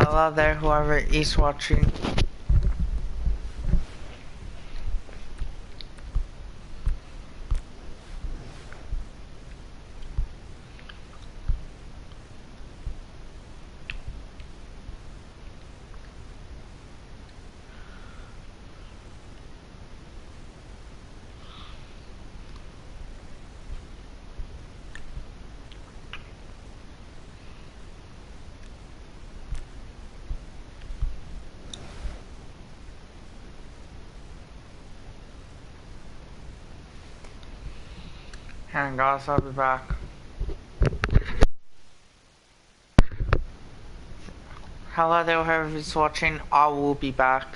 Hello there, whoever is watching. Hang on guys, I'll be back. Hello there, whoever is watching, I will be back.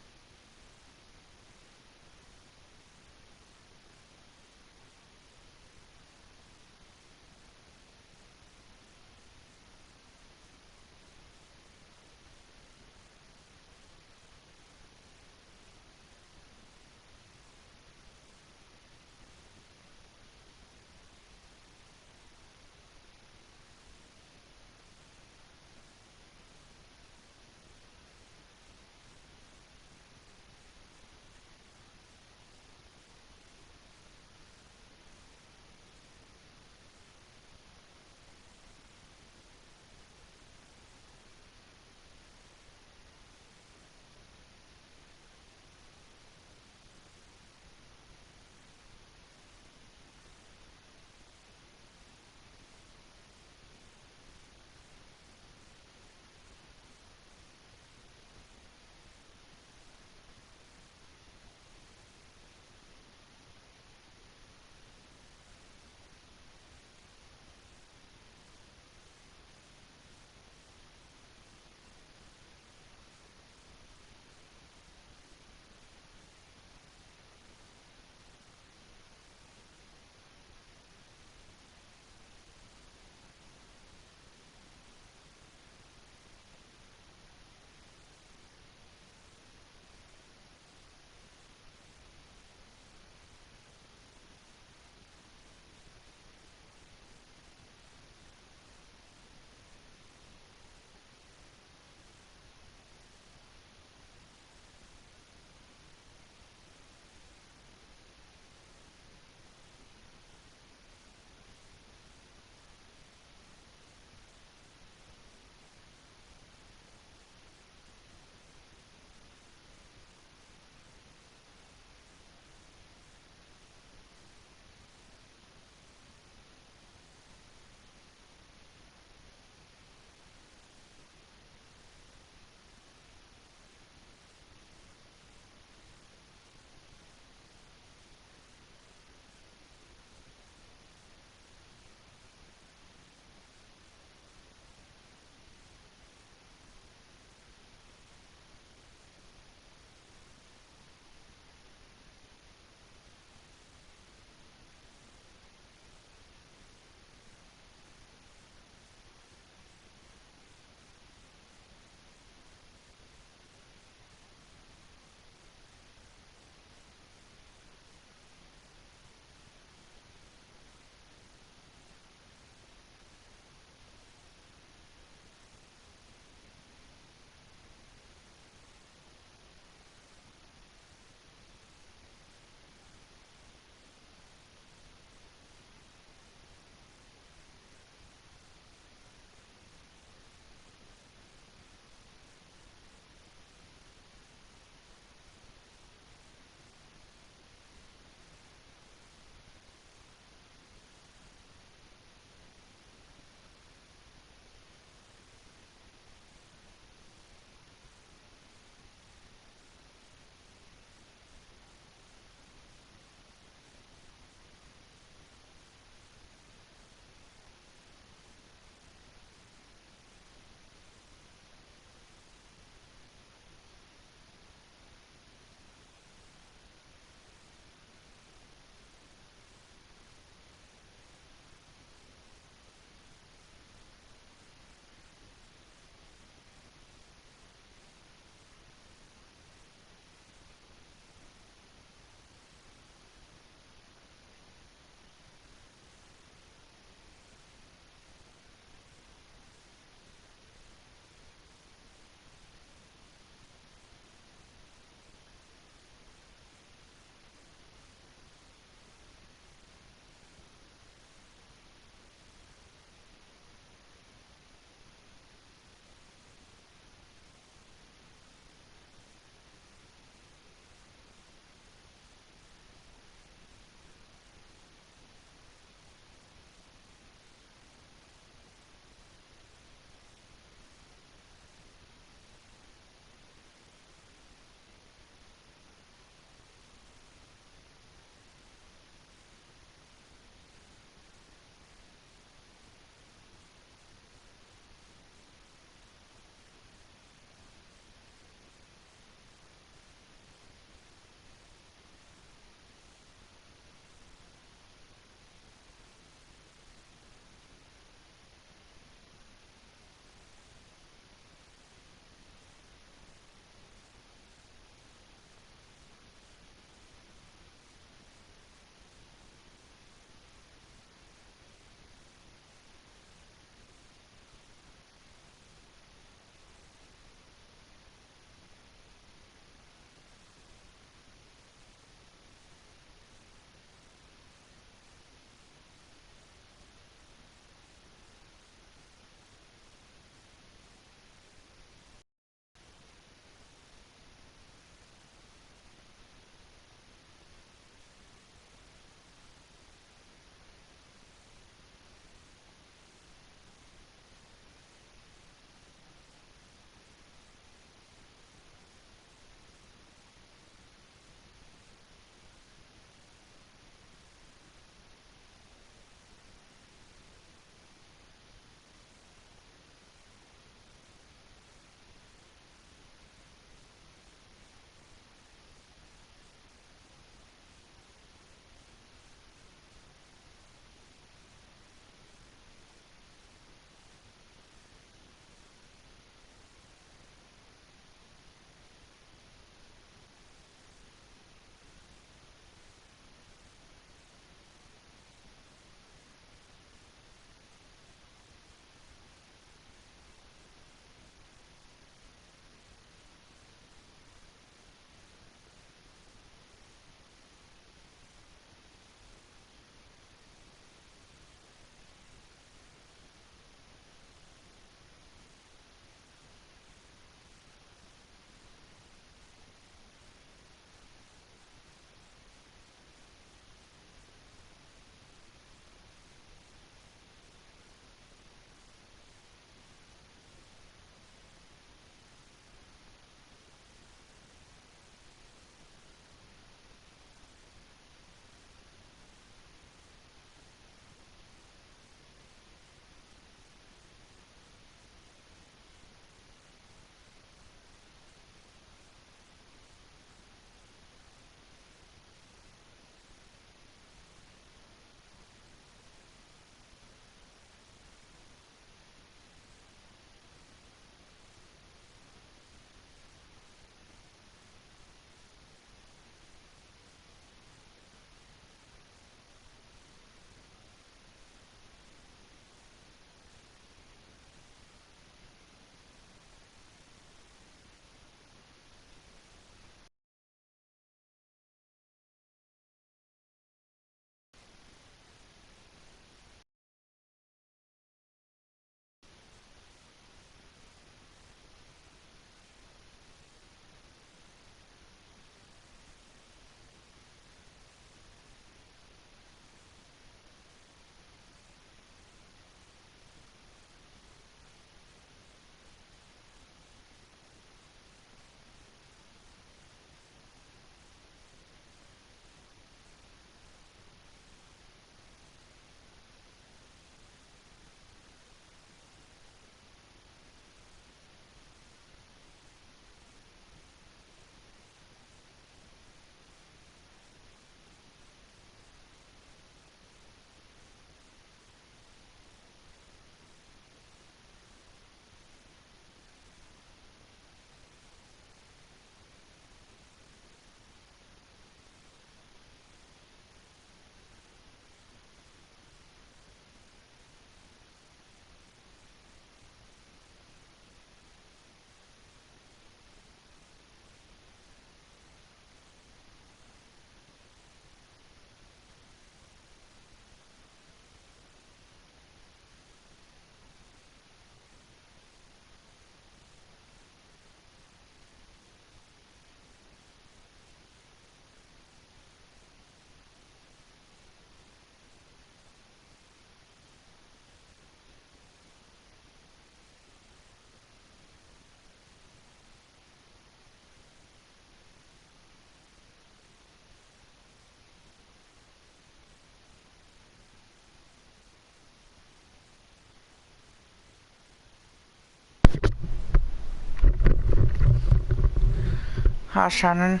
Hi, Shannon.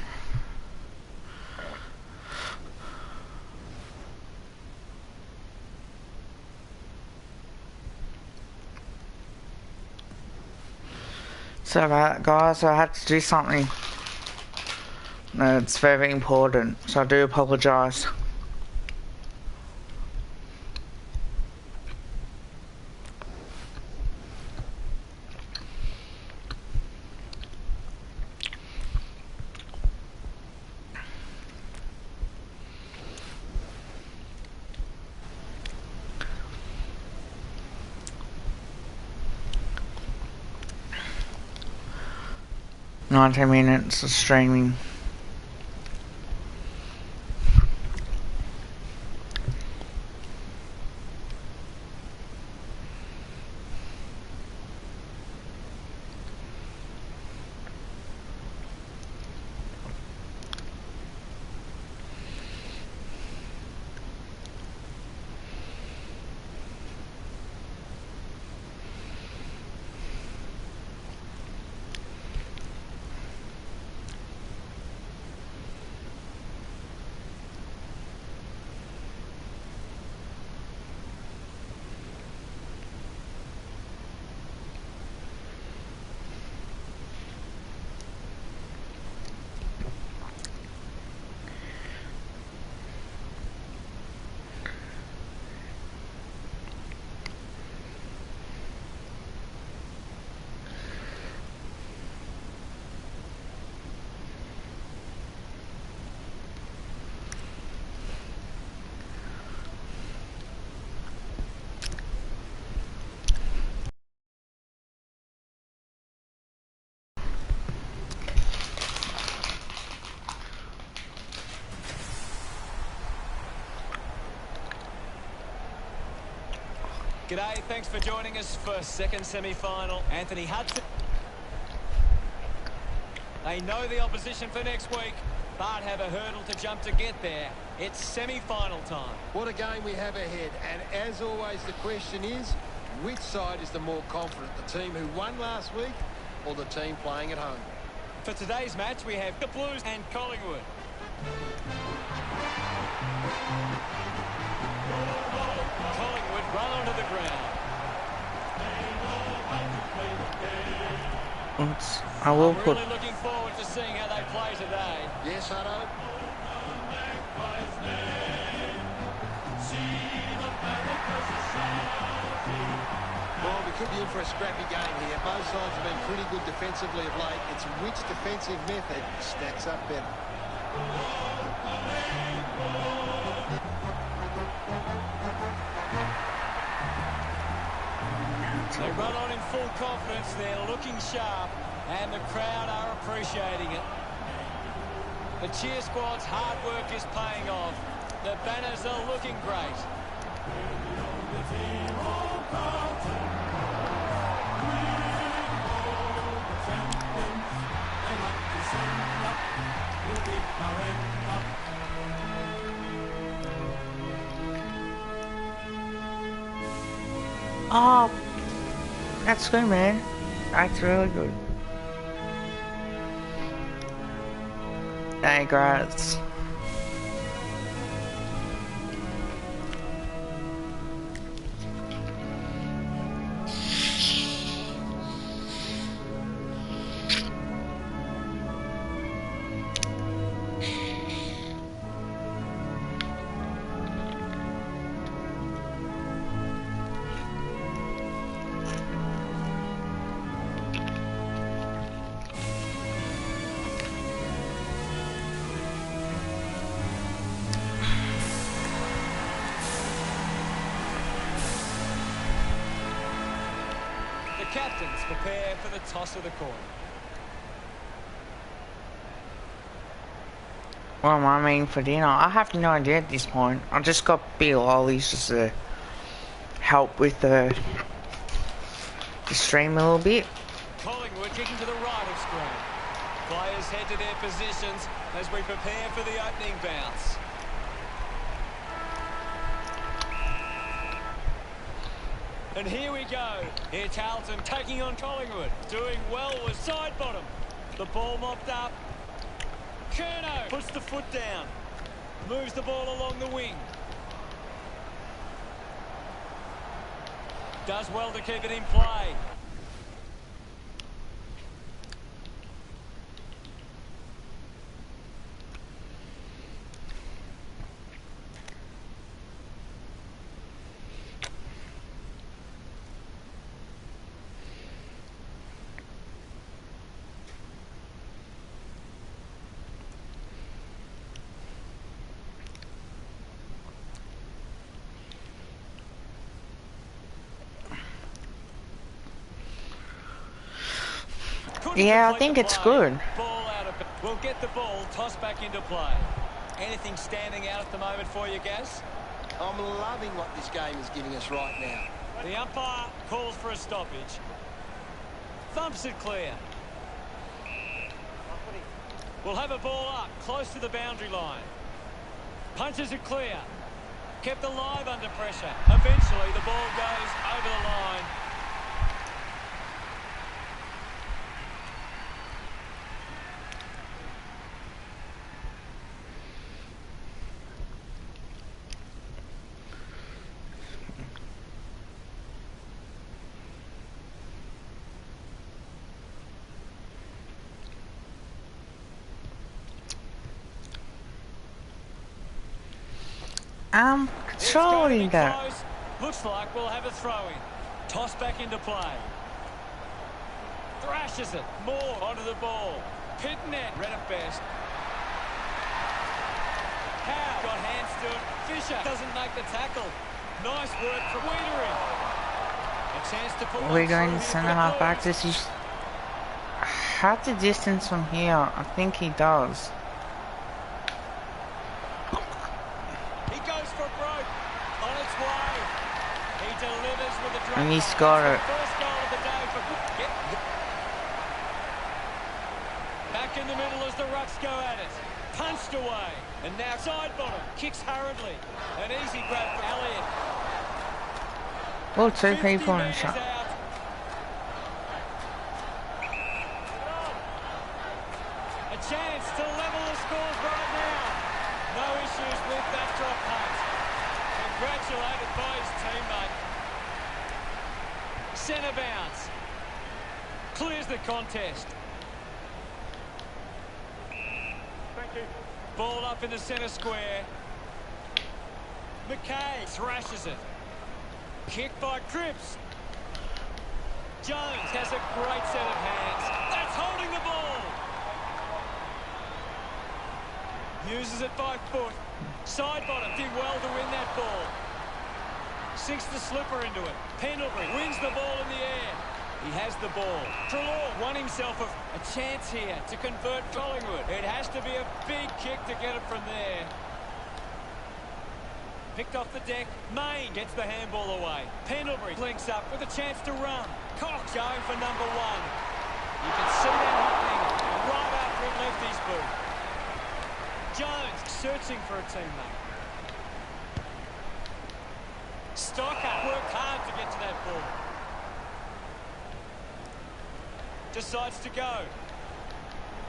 So about guys, I had to do something. No, it's very important, so I do apologise. $19 of streaming. G'day, thanks for joining us for second semi-final. Anthony Hudson. They know the opposition for next week, but have a hurdle to jump to get there. It's semi-final time. What a game we have ahead, and as always the question is, which side is the more confident? The team who won last week or the team playing at home? For today's match, we have the Blues and Collingwood. Collingwood run onto the ground. Oops. I will I'm really looking forward to seeing how they play today. Yes, Hutto. Well, we could be in for a scrappy game here. Both sides have been pretty good defensively of late. It's which defensive method stacks up better. They run on in full confidence. They're looking sharp, and the crowd are appreciating it. The cheer squad's hard work is paying off. The banners are looking great. Oh, that's good, man. That's really good. Hey, guys. Captains prepare for the toss of the coin. What am I making for dinner? I have no idea at this point. I just got Bill Ollie's just to help with the stream a little bit. Collingwood kicking to the right of screen. Players head to their positions as we prepare for the opening bounce. And here we go. It's Halton taking on Collingwood. Doing well with side bottom. The ball mopped up. Curnow puts the foot down. Moves the ball along the wing. Does well to keep it in play. Yeah, I think it's good. We'll get the ball tossed back into play. Anything standing out at the moment for you, Gaz? I'm loving what this game is giving us right now. The umpire calls for a stoppage. Thumps it clear. We'll have a ball up close to the boundary line. Punches it clear. Kept alive under pressure. Eventually the ball goes over the line. I'm controlling that. Close. Looks like we'll have a throw-in. Toss back into play. Thrashes it. Moore onto the ball. Pitnet read it best. Howe got hands to it. Fisher doesn't make the tackle. Nice work from Wiedering. A chance to put We're going to centre half back. Does he have the distance from here? I think he does. And he scored it. First goal of the day for... Back in the middle as the Rucks go at it. Punched away. And now side bottom. Kicks hurriedly. An easy grab for Elliott. Oh, two people in the shot. A chance to level the scores right now. No issues with that drop punt. Congratulated by his teammate. Centre bounce. Clears the contest. Thank you. Ball up in the centre square. McKay thrashes it. Kick by Cripps. Jones has a great set of hands. That's holding the ball. Uses it by foot. Side bottom did well to win that ball. Sinks the slipper into it. Pendlebury wins the ball in the air. He has the ball. Trelaw won himself a chance here to convert Collingwood. It has to be a big kick to get it from there. Picked off the deck. Main gets the handball away. Pendlebury links up with a chance to run. Cox going for number one. You can see that happening right after it left his boot. Jones searching for a teammate. Stocker worked hard to get to that ball. Decides to go.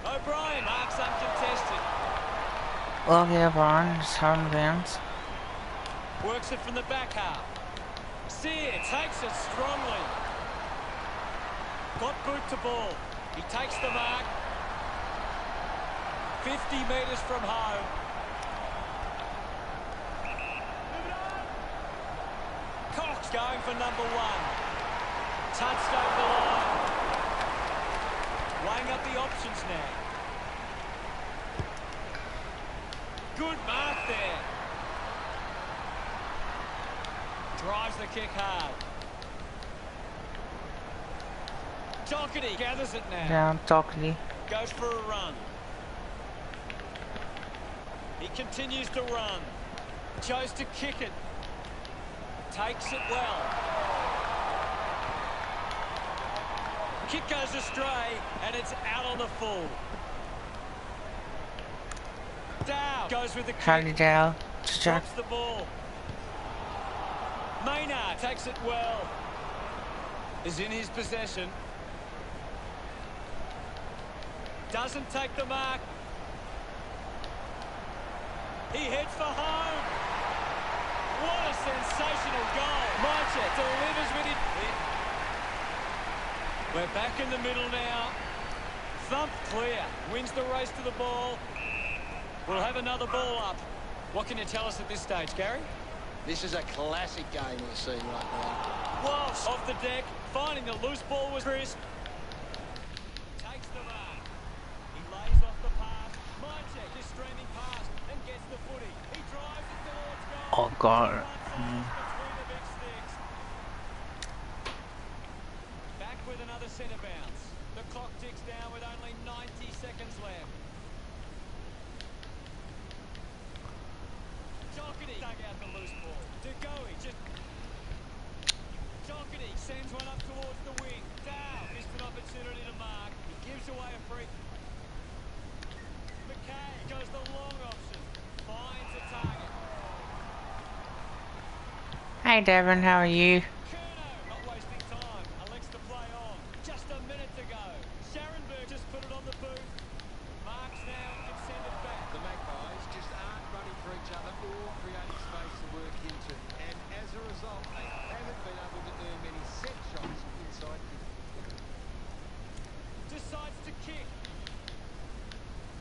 O'Brien marks uncontested. Well, yeah, O'Brien is home bounds. Works it from the back half. Sear takes it strongly. Got boot to ball. He takes the mark. 50 metres from home. Cox going for number one. Touched over the line. Weighing up the options now. Good mark there. Drives the kick hard. Doherty gathers it now. Down, Doherty. Goes for a run. He continues to run. Chose to kick it. Takes it well. Kick goes astray, and it's out on the full. Dow goes with the kick. Hardy Dow. Drops the ball. Maynard takes it well. Is in his possession. Doesn't take the mark. He heads for home. What a sensational goal. Mindset delivers with it. We're back in the middle now. Thump clear. Wins the race to the ball. We'll have another ball up. What can you tell us at this stage, Gary? This is a classic game we're seeing right now. Walsh off the deck, finding the loose ball was crisp. Takes the mark. He lays off the pass. Mindset is streaming past and gets the footy. He drives it towards goal. Oh God. Between the big sticks. Back with another centre bounce. The clock ticks down with only 90 seconds left. Jockety dug out the loose ball. To go, he just... Jockety sends one up towards the wing. Dow missed an opportunity to mark. He gives away a free. McKay goes the long option. Finds a target. Hey Devon, how are you? Curnow not wasting time. Elects to play on. Just a minute to go. Sharonberg just put it on the boot. Marks now and can send it back. The Magpies just aren't running for each other or creating space to work into. And as a result, they haven't been able to earn many set shots inside. Decides to kick.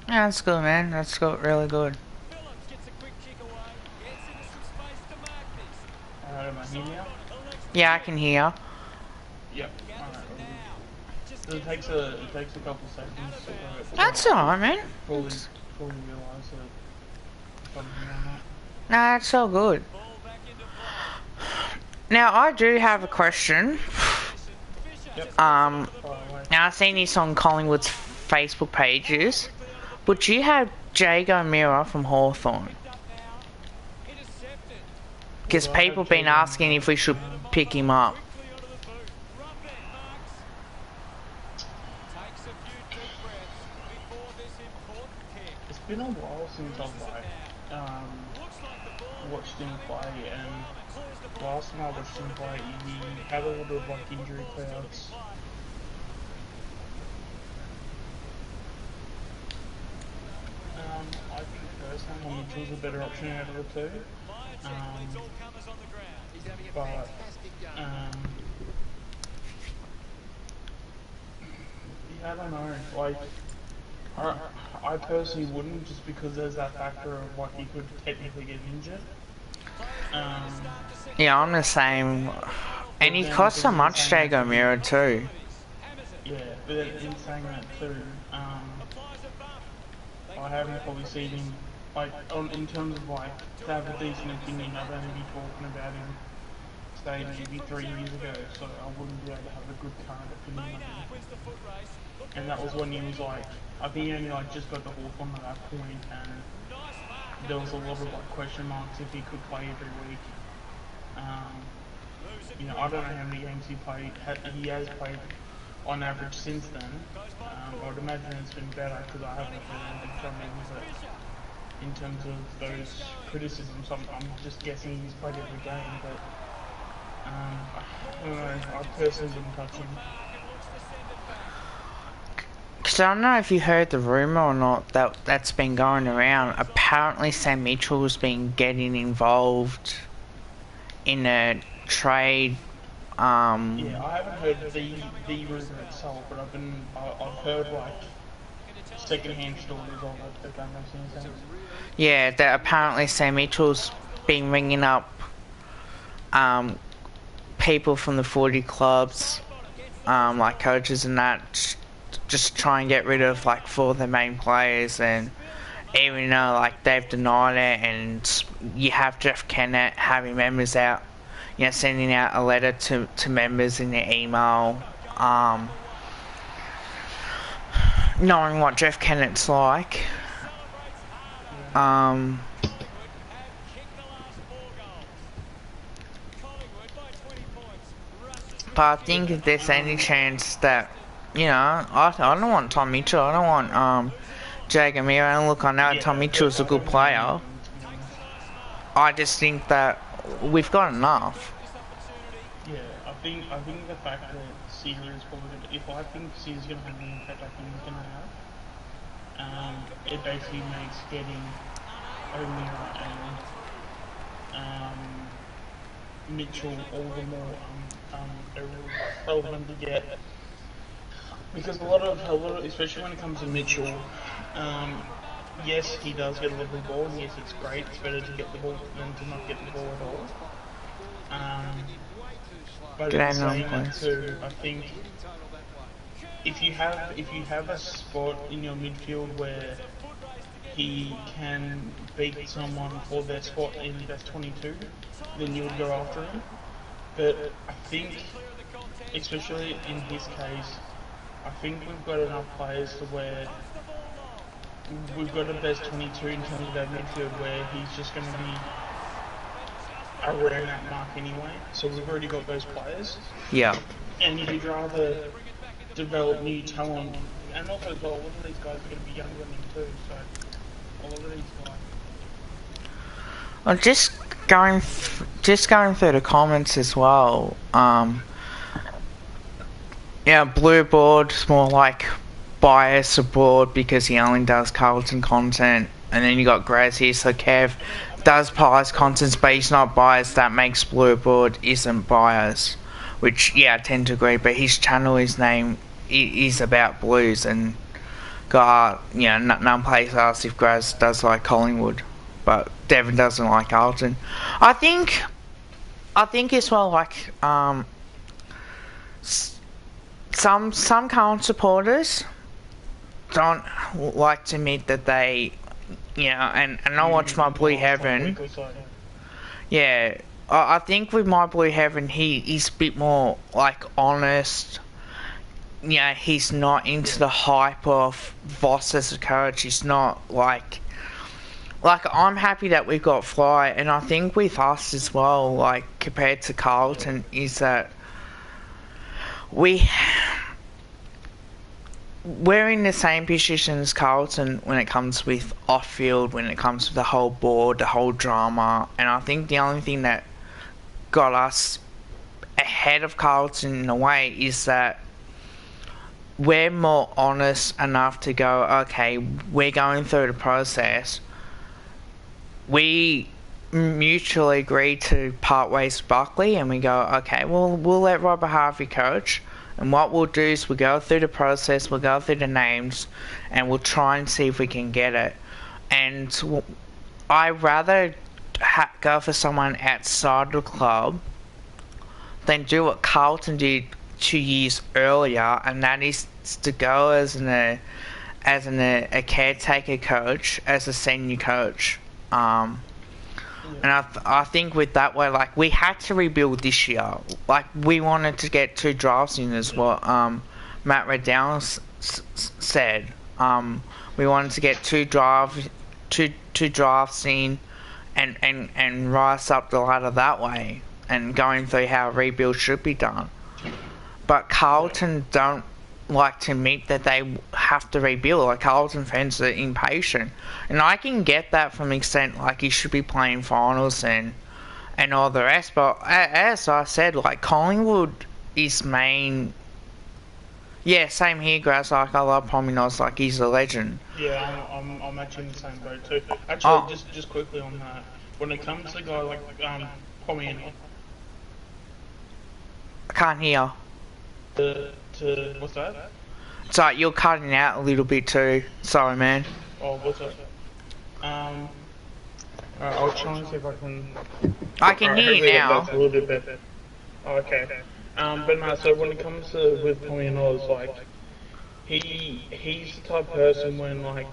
Yeah, that's good, man. That's good, really good. Phillips gets a quick kick away. Gets into some space to mark this. Am I hearing you? Yeah, I can hear. Yep. Gathers it now. Just So it takes a couple seconds to That's alright, man. fully realise that something or not. Nah, it's all good. ball back into play. Now, I do have a question. Yep. Now Far I've seen this on Collingwood's Facebook pages. Would you have Jago Mira from Hawthorn? Intercepted. Because people have been asking if we should pick him up. Quickly onto the boot. Rough it, Marks. Takes a few deep breaths before this important kick. It's been a while since I've Looks like the ball watched him play, and clears the ball. last time I watched him play, he had a lot of injury clouds. I think personally Mitchell's a better option out of the two. Leads all comers on the ground. He's having a But fantastic game. yeah, I don't know. Like, I personally wouldn't, just because there's that factor of like he could technically get injured. Yeah, I'm the same. And he costs so much, Jago Mira, too. Yeah, but in saying that too, I haven't probably seen him, like, in terms of, like, to have a decent opinion, I'd only be talking about him, say, maybe 3 years ago, so I wouldn't be able to have a good current opinion of him. Wins the foot race. Look, And that was when he was, like, I think he only, like, just got the Hawthorn at that point, and nice mark. there was a lot of, like, question marks if he could play every week. You know, I don't know how many games he played, he has played on average since then. I would imagine it's been better because I haven't heard anything from him, but in terms of those criticisms, I'm just guessing he's played every game, but I don't know, I personally wouldn't touch him. Because I don't know if you heard the rumour or not that's been going around. Apparently Sam Mitchell's been getting involved in a trade. Yeah, I haven't heard the rumour itself, but I've heard like second-hand stories of it, if that makes any sense. Yeah, that apparently Sam Mitchell's been ringing up people from the 40 clubs, like coaches and that, just try and get rid of like 4 of the main players, and even though like they've denied it, and you have Jeff Kennett having members out, you know, sending out a letter to members in their email, knowing what Jeff Kennett's like. But I think if there's any chance that, you know, I don't want Tom Mitchell, I don't want Jago Mira, and look, I know Tom Mitchell's a good player. I just think that we've got enough. Yeah, I think the fact that Caesar is probably gonna, if I think Caesar's going to have the impact I think he's going to have, it basically makes getting O'Meara and Mitchell all the more relevant to get, because a lot of, especially when it comes to Mitchell, yes, he does get a lot of ball, and yes, it's great. It's better to get the ball than to not get the ball at all. But in saying that too, I think if you have a spot in your midfield where he can beat someone for their spot in best 22, then you would go after him. But I think, especially in his case, I think we've got enough players to where we've got a best 22 in terms of our midfield where he's just going to be around that mark anyway. So we've already got those players. Yeah. And you'd rather develop new talent. And also, well, a lot of these guys are going to be younger than him too, so a lot of these guys. I'm just going through the comments as well. Yeah, Blue Board's more like bias aboard because he only does Carlton content, and then you got Graz here, so Kev does bias content, but he's not biased. That makes Blue Board isn't biased, which yeah, I tend to agree. But his channel, his name is about Blues, and none plays asked if Graz does like Collingwood, but Devon doesn't like Carlton. I think as well, like some Carlton supporters don't like to admit that they, and I watch my Blue Heaven. Yeah, I think with my Blue Heaven, he's a bit more like honest. Yeah, he's not into the hype of Voss as a coach. He's not like I'm happy that we've got Fly, and I think with us as well, like compared to Carlton, is that we're in the same position as Carlton when it comes with off-field, when it comes to the whole board, the whole drama, and I think the only thing that got us ahead of Carlton in a way is that we're more honest enough to go, okay, we're going through the process. We mutually agree to part ways with Buckley, and we go, okay, well, we'll let Robert Harvey coach. And what we'll do is we'll go through the process, we'll go through the names, and we'll try and see if we can get it. And I'd rather go for someone outside the club than do what Carlton did 2 years earlier, and that is to go as a caretaker coach, as a senior coach. And I think with that way, like, we had to rebuild this year. Like, we wanted to get 2 drafts in, is what Matt Reddown said. We wanted to get two drafts in and rise up the ladder that way, and going through how a rebuild should be done. But Carlton don't like to admit that they have to rebuild. Like, Carlton fans are impatient, and I can get that from extent, like, he should be playing finals and all the rest. But as I said, like, Collingwood is main. Yeah, same here, Graz. Like, I love Pominos. Like, he's a legend. Yeah, I'm actually in the same boat too. Actually, just quickly on that, when it comes to a guy like Pominos, I can't hear. What's that? Sorry, you're cutting out a little bit too. Sorry, man. Oh, what's that? I'll try and see if I can. I can hear you now. That's a little bit better. Oh, okay. But no. So when it comes to with Pominos, like, he's the type of person when, like,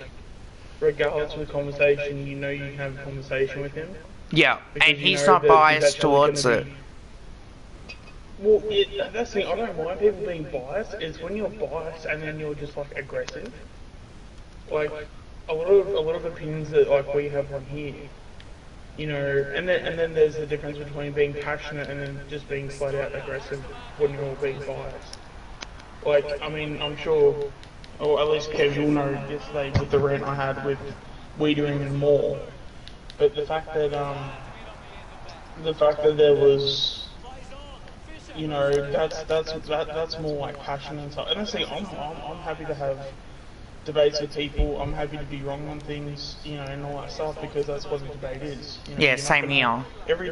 regardless of the conversation, you have a conversation with him. Yeah, and he's not biased towards it. Well, yeah, that's the thing. I don't mind people being biased. It's when you're biased and then you're just, like, aggressive. Like, a lot of opinions that, like, we have on here, and then there's the difference between being passionate and then just being flat out aggressive when you're being biased. Like, I mean, I'm sure, or at least Kev, you'll know yesterday with the rant I had with we doing it more. But the fact that there was. That's more like passion and stuff. And honestly, I'm happy to have debates with people. I'm happy to be wrong on things, you know, and all that stuff, because that's what a debate is. You know, Yeah, you're not same gonna, here. every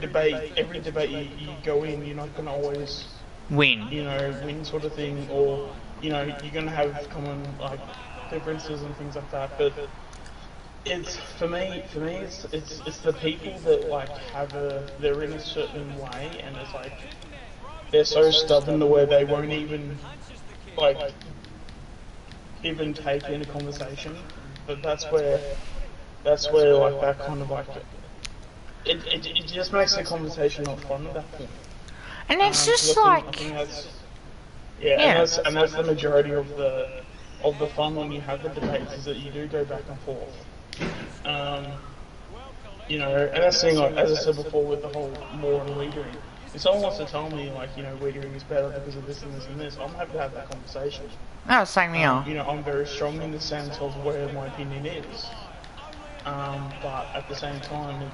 debate you go in, you're not gonna always, Win. you know, win sort of thing, or you know, you're gonna have common like differences and things like that. But it's for me, it's the people that like they're in a certain way, and it's like they're so stubborn to where they won't like even take in a conversation. But that's where like that kind of like it just makes the conversation not fun at that point. And it's 'Cause just I like, think that's yeah, yeah. and that's the majority of the fun when you have the debates, is that you do go back and forth. Um, you know, and that's the thing, like, as I said before, with the whole war on leadering. If someone wants to tell me, like, you know, leadering is better because of this and this and this, I'm happy to have that conversation. Oh, same here. You know, I'm very strong in the sense of where my opinion is. But at the same time,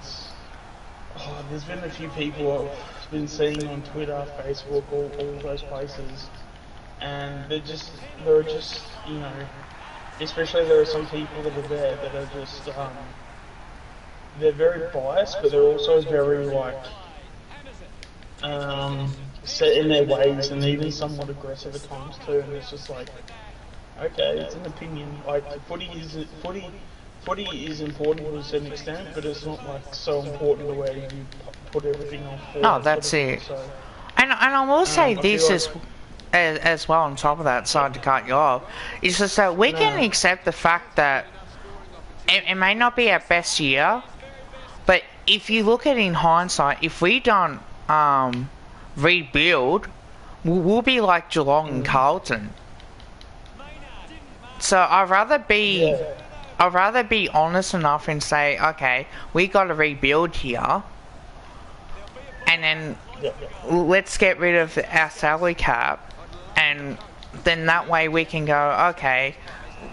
there's been a few people I've been seeing on Twitter, Facebook, all those places, and they're just, you know, especially there are some people that are there that are just, they're very biased, but they're also very, like, set in their ways, and even somewhat aggressive at times too, and it's just like, okay, it's an opinion. Like, footy is important to a certain extent, but it's not like so important to where you put everything on Oh, forward. that's Sort of it. thing. So, And I will say I this feel is as well on top of that, sorry to cut you off, is just that we can no, accept the fact that it may not be our best year, but if you look at it in hindsight, if we don't rebuild, we'll be like Geelong and Carlton. So yeah, I'd rather be honest enough and say, okay, we got to rebuild here, and then yeah, let's get rid of our salary cap, and then that way we can go, okay,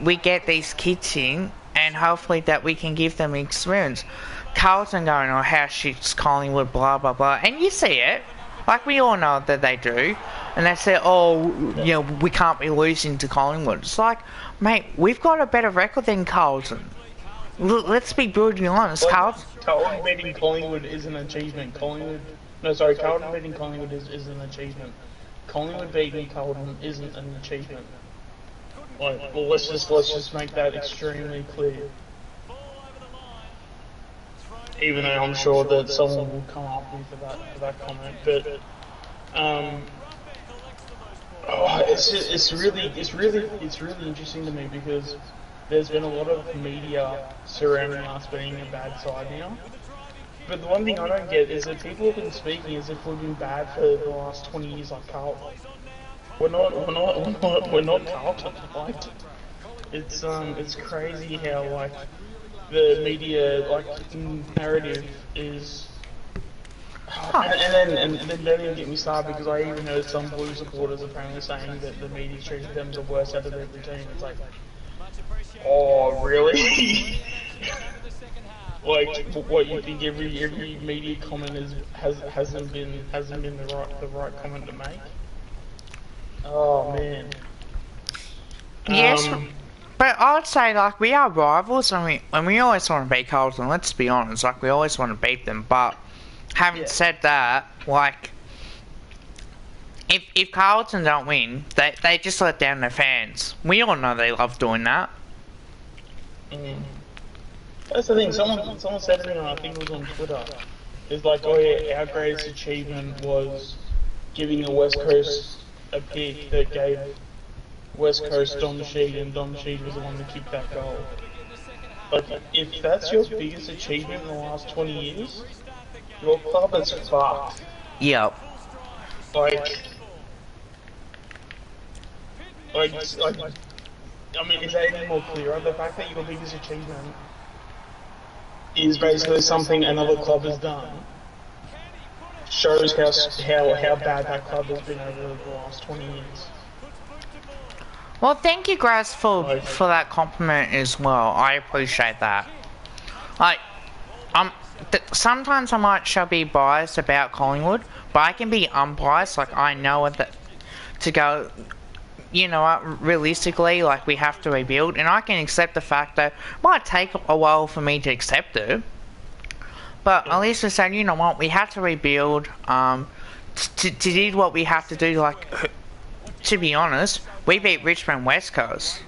we get these kids in, and hopefully that we can give them experience. Carlton going, oh, how shit's Collingwood, blah, blah, blah, and you see it. Like, we all know that they do. And they say, oh, you know, we can't be losing to Collingwood. It's like, mate, we've got a better record than Carlton. Let's be brutally honest. Carlton beating Collingwood is an achievement. Carlton beating Collingwood is an achievement. Collingwood beating Carlton isn't an achievement. Like, well, let's just make that extremely clear. Even though I'm sure that someone will come up with for that comment, but it's really interesting to me, because there's been a lot of media surrounding us being a bad side now. But the one thing I don't get is that people have been speaking as if we've been bad for the last 20 years, like Carlton. We're not Carlton. Like, it's crazy how, like, the media, like, narrative is. And then don't even get me started, because I even heard some Blue supporters apparently saying that the media treated them the worst out of every team. It's like, oh, really? Like, what, you think every media comment hasn't been the right comment to make? Oh man. Yes, but I'd say, like, we are rivals, and we always want to beat Carlton, let's be honest. Like, we always want to beat them, but having said that, like, if Carlton don't win, they just let down their fans. We all know they love doing that. That's the thing. Someone said to me, and I think it was on Twitter. It's like, oh yeah, our greatest achievement was giving the West Coast a pick that gave West Coast Dom Sheed, and Dom Sheed was the one that kicked that goal. Like, if that's your biggest achievement in the last 20 years, your club is fucked. Yep. Like, I mean, is that any more clearer? The fact that your biggest achievement is basically something another club has done shows how bad that club has been over the last 20 years. Well, thank you, Grass, for that compliment as well. I appreciate that. Like, sometimes I shall be biased about Collingwood, but I can be unbiased. Like, I know to go you know what, realistically, like, we have to rebuild, and I can accept the fact that it might take a while for me to accept it, but at least we said, you know what, we have to rebuild, to do what we have to do. Like, to be honest, we beat Richmond West Coast.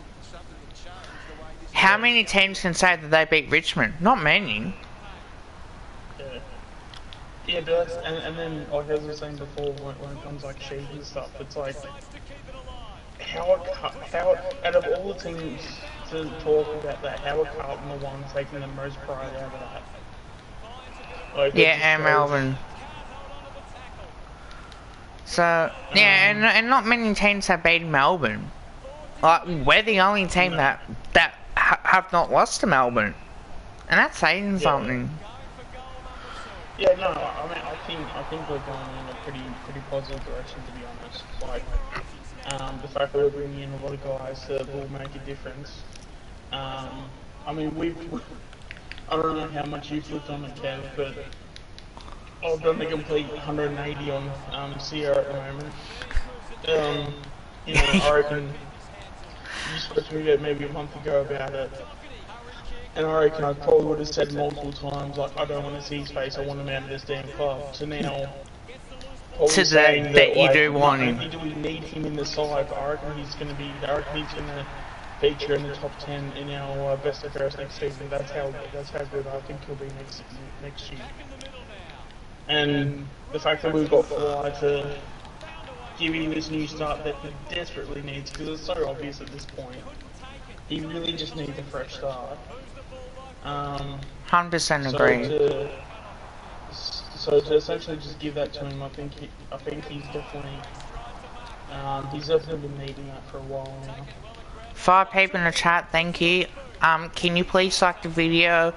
How many teams can say that they beat Richmond? Not many. Yeah, but that's, and then, like as I was saying before, when it comes like sheep and stuff, it's like, how out of all the teams to talk about that, how are Carlton the ones taking the most pride out of that? Like, yeah, and Melbourne. So, yeah, and not many teams have beaten Melbourne. Like, we're the only team that have not lost to Melbourne. And that's saying something. Yeah, no, I mean, I think we're going in a pretty positive direction, to be honest. Like, the fact that we're bringing in a lot of guys that will make a difference. I mean, I don't know how much you flipped on it, Kev, but I've done the complete 180 on Sierra at the moment. You know, I reckon you spoke to me about maybe a month ago about it. And I reckon I probably would have said multiple times, like, I don't want to see his face, I want him out of this damn club. So now, To saying that you like, do want not him. only do we need him in the side, but I reckon he's going to feature in the top 10 in our best affairs next season. That's how good I think he'll be next year. And the fact that we've got Fly to give him this new start that he desperately needs, because it's so obvious at this point. He really just needs a fresh start. 100% agree. So to essentially just give that to him, I think he's definitely been needing that for a while now. 5 people in the chat, thank you. Can you please like the video,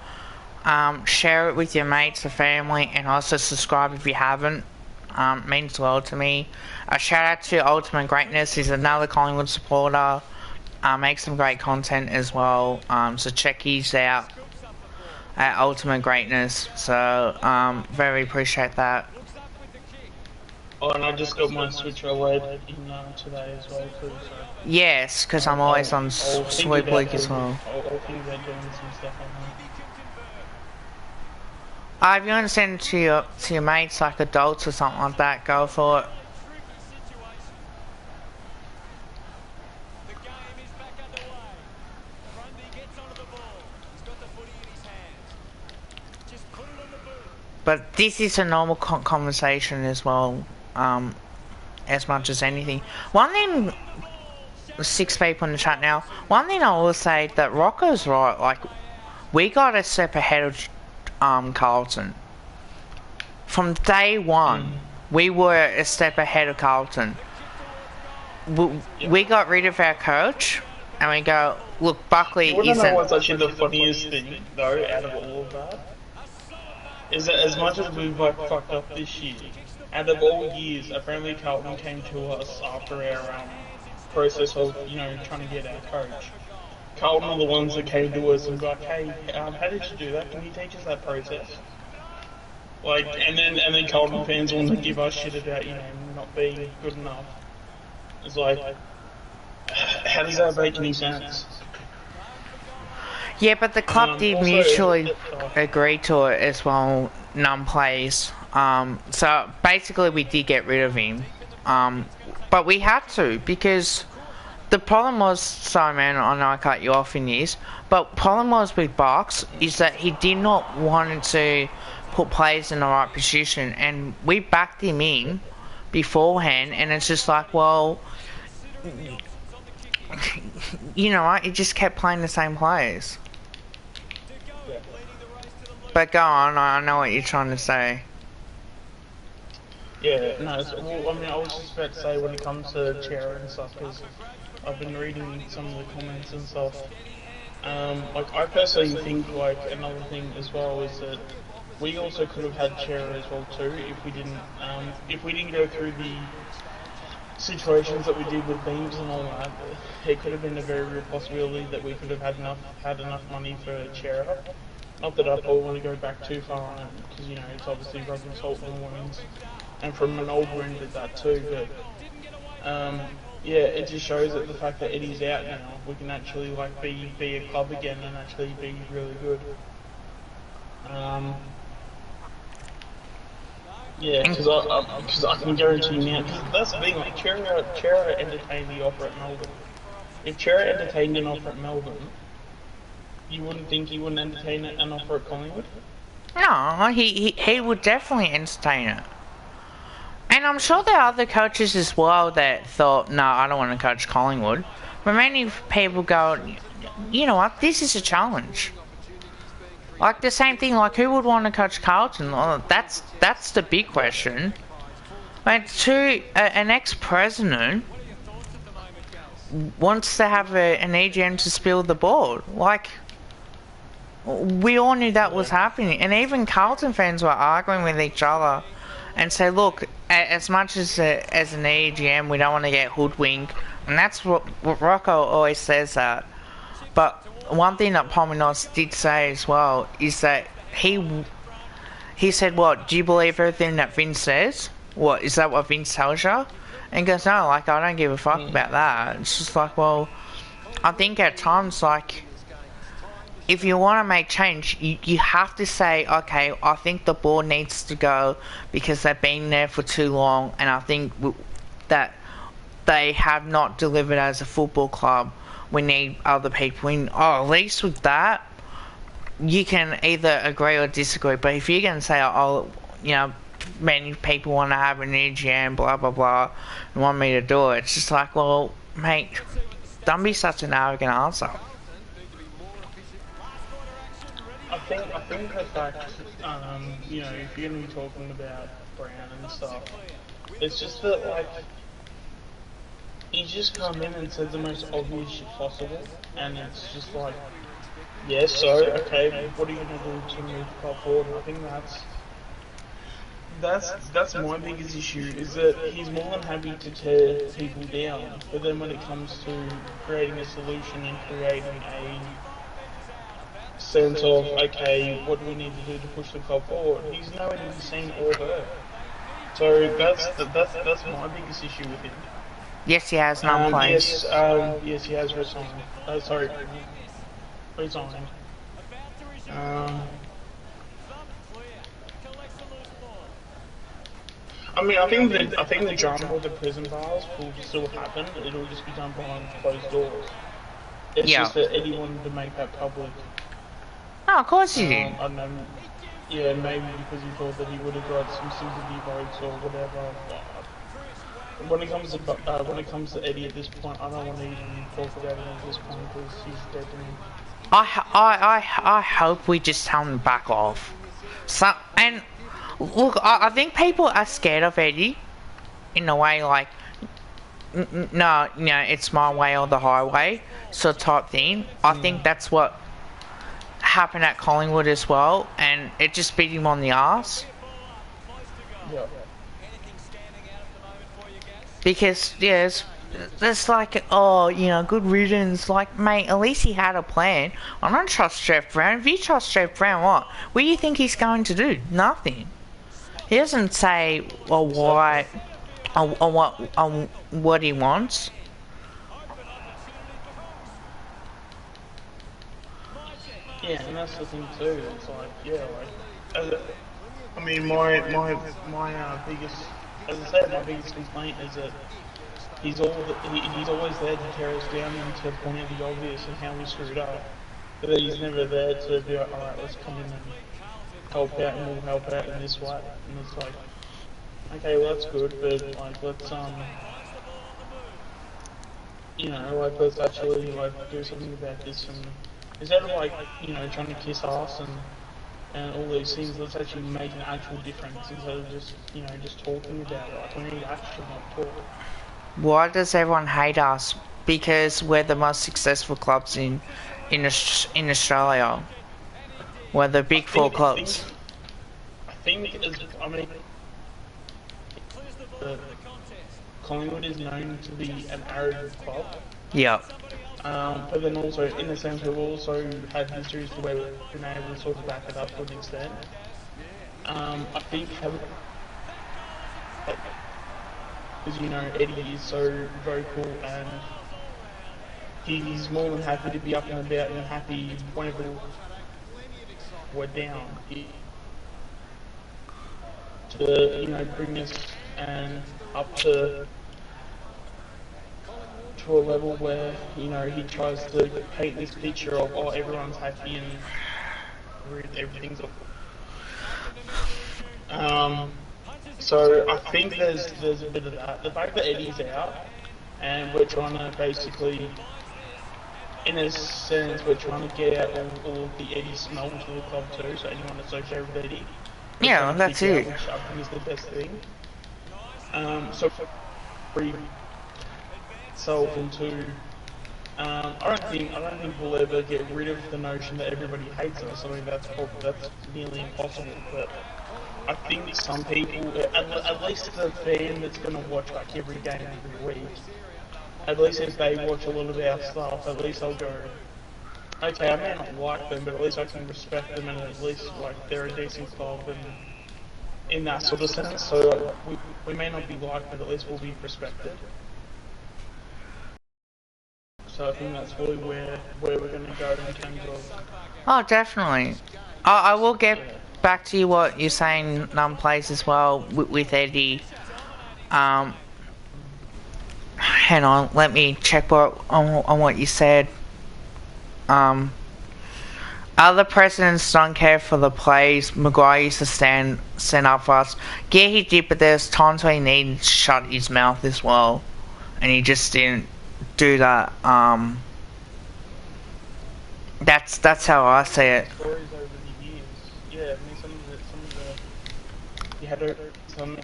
share it with your mates or family, and also subscribe if you haven't. Means well to me. A shout out to Ultimate Greatness. He's another Collingwood supporter. Makes some great content as well. So check his out at Ultimate Greatness. So very appreciate that. Oh, and I just got my Switch OLED in today as well too. So Yes, because I'm always on Sweep League as well. I'll think about doing some stuff on that. If you want to send it to your mates, like adults or something like that, go for it. But this is a normal conversation as well, as much as anything. One thing, 6 people in the chat now, one thing I will say that Rocco's right, like, we got a step ahead of Carlton. From day one, we were a step ahead of Carlton. We got rid of our coach, and we go, look, Buckley isn't... You wanna know what's actually the funniest thing, though, out of all of that? Is that as much as we've like fucked up this year, out of all years, apparently Carlton came to us after our process of, you know, trying to get our coach. Carlton are the ones that came to us and were like, hey, how did you do that? Can you teach us that process? Like, and then Carlton fans want to give us shit about, you know, not being good enough. It's like, how does that make any sense? Yeah, but the club did also, mutually agree to it as well, none plays. So basically we did get rid of him. But we had to, because the problem was, sorry man, I know I cut you off in this, but problem was with Bucks is that he did not want to put players in the right position, and we backed him in beforehand, and it's just like, well, you know what, he just kept playing the same players. But go on, I know what you're trying to say. Yeah, no, well, I mean, I was just about to say when it comes to Chera and stuff, because I've been reading some of the comments and stuff. Like, I personally think, like, another thing as well is that we also could have had Chera as well too, if we didn't go through the situations that we did with Beams and all that. It could have been a very real possibility that we could have had enough money for Chera. Not that I probably want to go back too far on it, because, you know, it's obviously rubbing salt in the wounds. And from an old wound at that too, but yeah, it just shows that the fact that Eddie's out now, we can actually like be a club again and actually be really good. Yeah, because I can guarantee you now, because that's the thing, like Chera entertained the offer at Melbourne. If Chera entertained an offer at Melbourne, you wouldn't think he wouldn't entertain an offer at Collingwood? No, he would definitely entertain it. And I'm sure there are other coaches as well that thought, no, I don't want to coach Collingwood. But many people go, you know what, this is a challenge. Like the same thing, like who would want to coach Carlton? Well, that's the big question. Like an ex-president wants to have an EGM to spill the board. Like, we all knew that was happening. And even Carlton fans were arguing with each other and say, look, as much as an EGM, we don't want to get hoodwinked. And that's what Rocco always says that. But one thing that Pomenos did say as well is that he said, what, do you believe everything that Vince says? What, is that what Vince tells you? And he goes, no, like, I don't give a fuck about that. It's just like, well, I think at times, like, if you want to make change, you have to say, okay, I think the board needs to go because they've been there for too long, and I think that they have not delivered as a football club. We need other people in. Oh, at least with that, you can either agree or disagree. But if you're going to say, oh, you know, many people want to have an EGM, blah, blah, blah, and want me to do it, it's just like, well, mate, don't be such an arrogant answer. I think the fact, you know, if you're going to be talking about Brown and stuff, it's just that, like, he's just come in and said the most obvious shit possible, and it's just like, yeah, so, okay, what are you going to do to move the club forward? And I think that's my biggest issue, is that he's more than happy to tear people down, but then when it comes to creating a solution and creating a sense of, okay, what do we need to do to push the club forward, he's nowhere to be seen or heard. So that's my biggest issue with him. Yes, he has non-players. Yes, he has resigned. Resigned. I mean, I think the drama with the prison bars will still happen. It'll just be done behind closed doors. It's just that Eddie wanted to make that public. Oh, of course he did. I don't know. Yeah, maybe because he thought that he would have got some sympathy votes or whatever. When it comes to Eddie at this point, I don't want to even talk about him at this point because he's dead to me. I hope we just tell him to back off. So, and look, I think people are scared of Eddie in a way, like, no, you know, it's my way or the highway, sort of type thing. I think that's what happened at Collingwood as well, and it just beat him on the arse. Yeah. Because, yes, it's like, oh, you know, good riddance. Like, mate, at least he had a plan. I don't trust Jeff Brown. If you trust Jeff Brown, what do you think he's going to do? Nothing. He doesn't say, well, why, or what he wants. Yeah, and that's the thing too. It's like, yeah, like, I mean, my biggest, as I said, my biggest complaint is that he's always there to tear us down and to point out the obvious and how we screwed up, but that he's never there to be like, all right, let's come in and help out, and we'll help out in this way. And it's like, okay, well that's good, but like, let's you know, like, let's actually like do something about this, and instead of like, you know, trying to kiss ass and all these things, let's actually make an actual difference instead of just, you know, just talking about it. Like, we need action, not talk. Why does everyone hate us? Because we're the most successful clubs in Australia. We're the big four clubs. I think I mean, Collingwood is known to be an arrogant club. Yep. But then also, in the sense, we've also had histories where we've been able to sort of back it up to an extent. I think because you know Eddie is so vocal and he's more than happy to be up and about and happy whenever we're down. To bring us and up to a level where he tries to paint this picture of everyone's happy and everything's so I think there's a bit of that. The fact that Eddie's out and we're trying to basically, in a sense, we're trying to get out all of the Eddie smell to the club too, so anyone associated with Eddie. Yeah, that's it. Which I think is the best thing. So free self into. I don't think we'll ever get rid of the notion that everybody hates us. I mean that's nearly impossible. But I think some people, at least the fan that's going to watch like every game every week, at least if they watch a lot of our stuff, at least I'll go, okay, I may not like them, but at least I can respect them, and at least like they're a decent club and in that sort of sense. So we may not be liked, but at least we'll be respected. So I think that's really where we're going to go in terms of. Oh, definitely. I will get back to you what you're saying, plays as well with Eddie. Hang on, let me check on what you said. Other presidents don't care for the plays. Maguire used to stand up for us. Yeah, he did, but there's times where he needed to shut his mouth as well, and he just didn't do that. That's how I see it. Stories over the years, yeah. I mean, some of the you had some.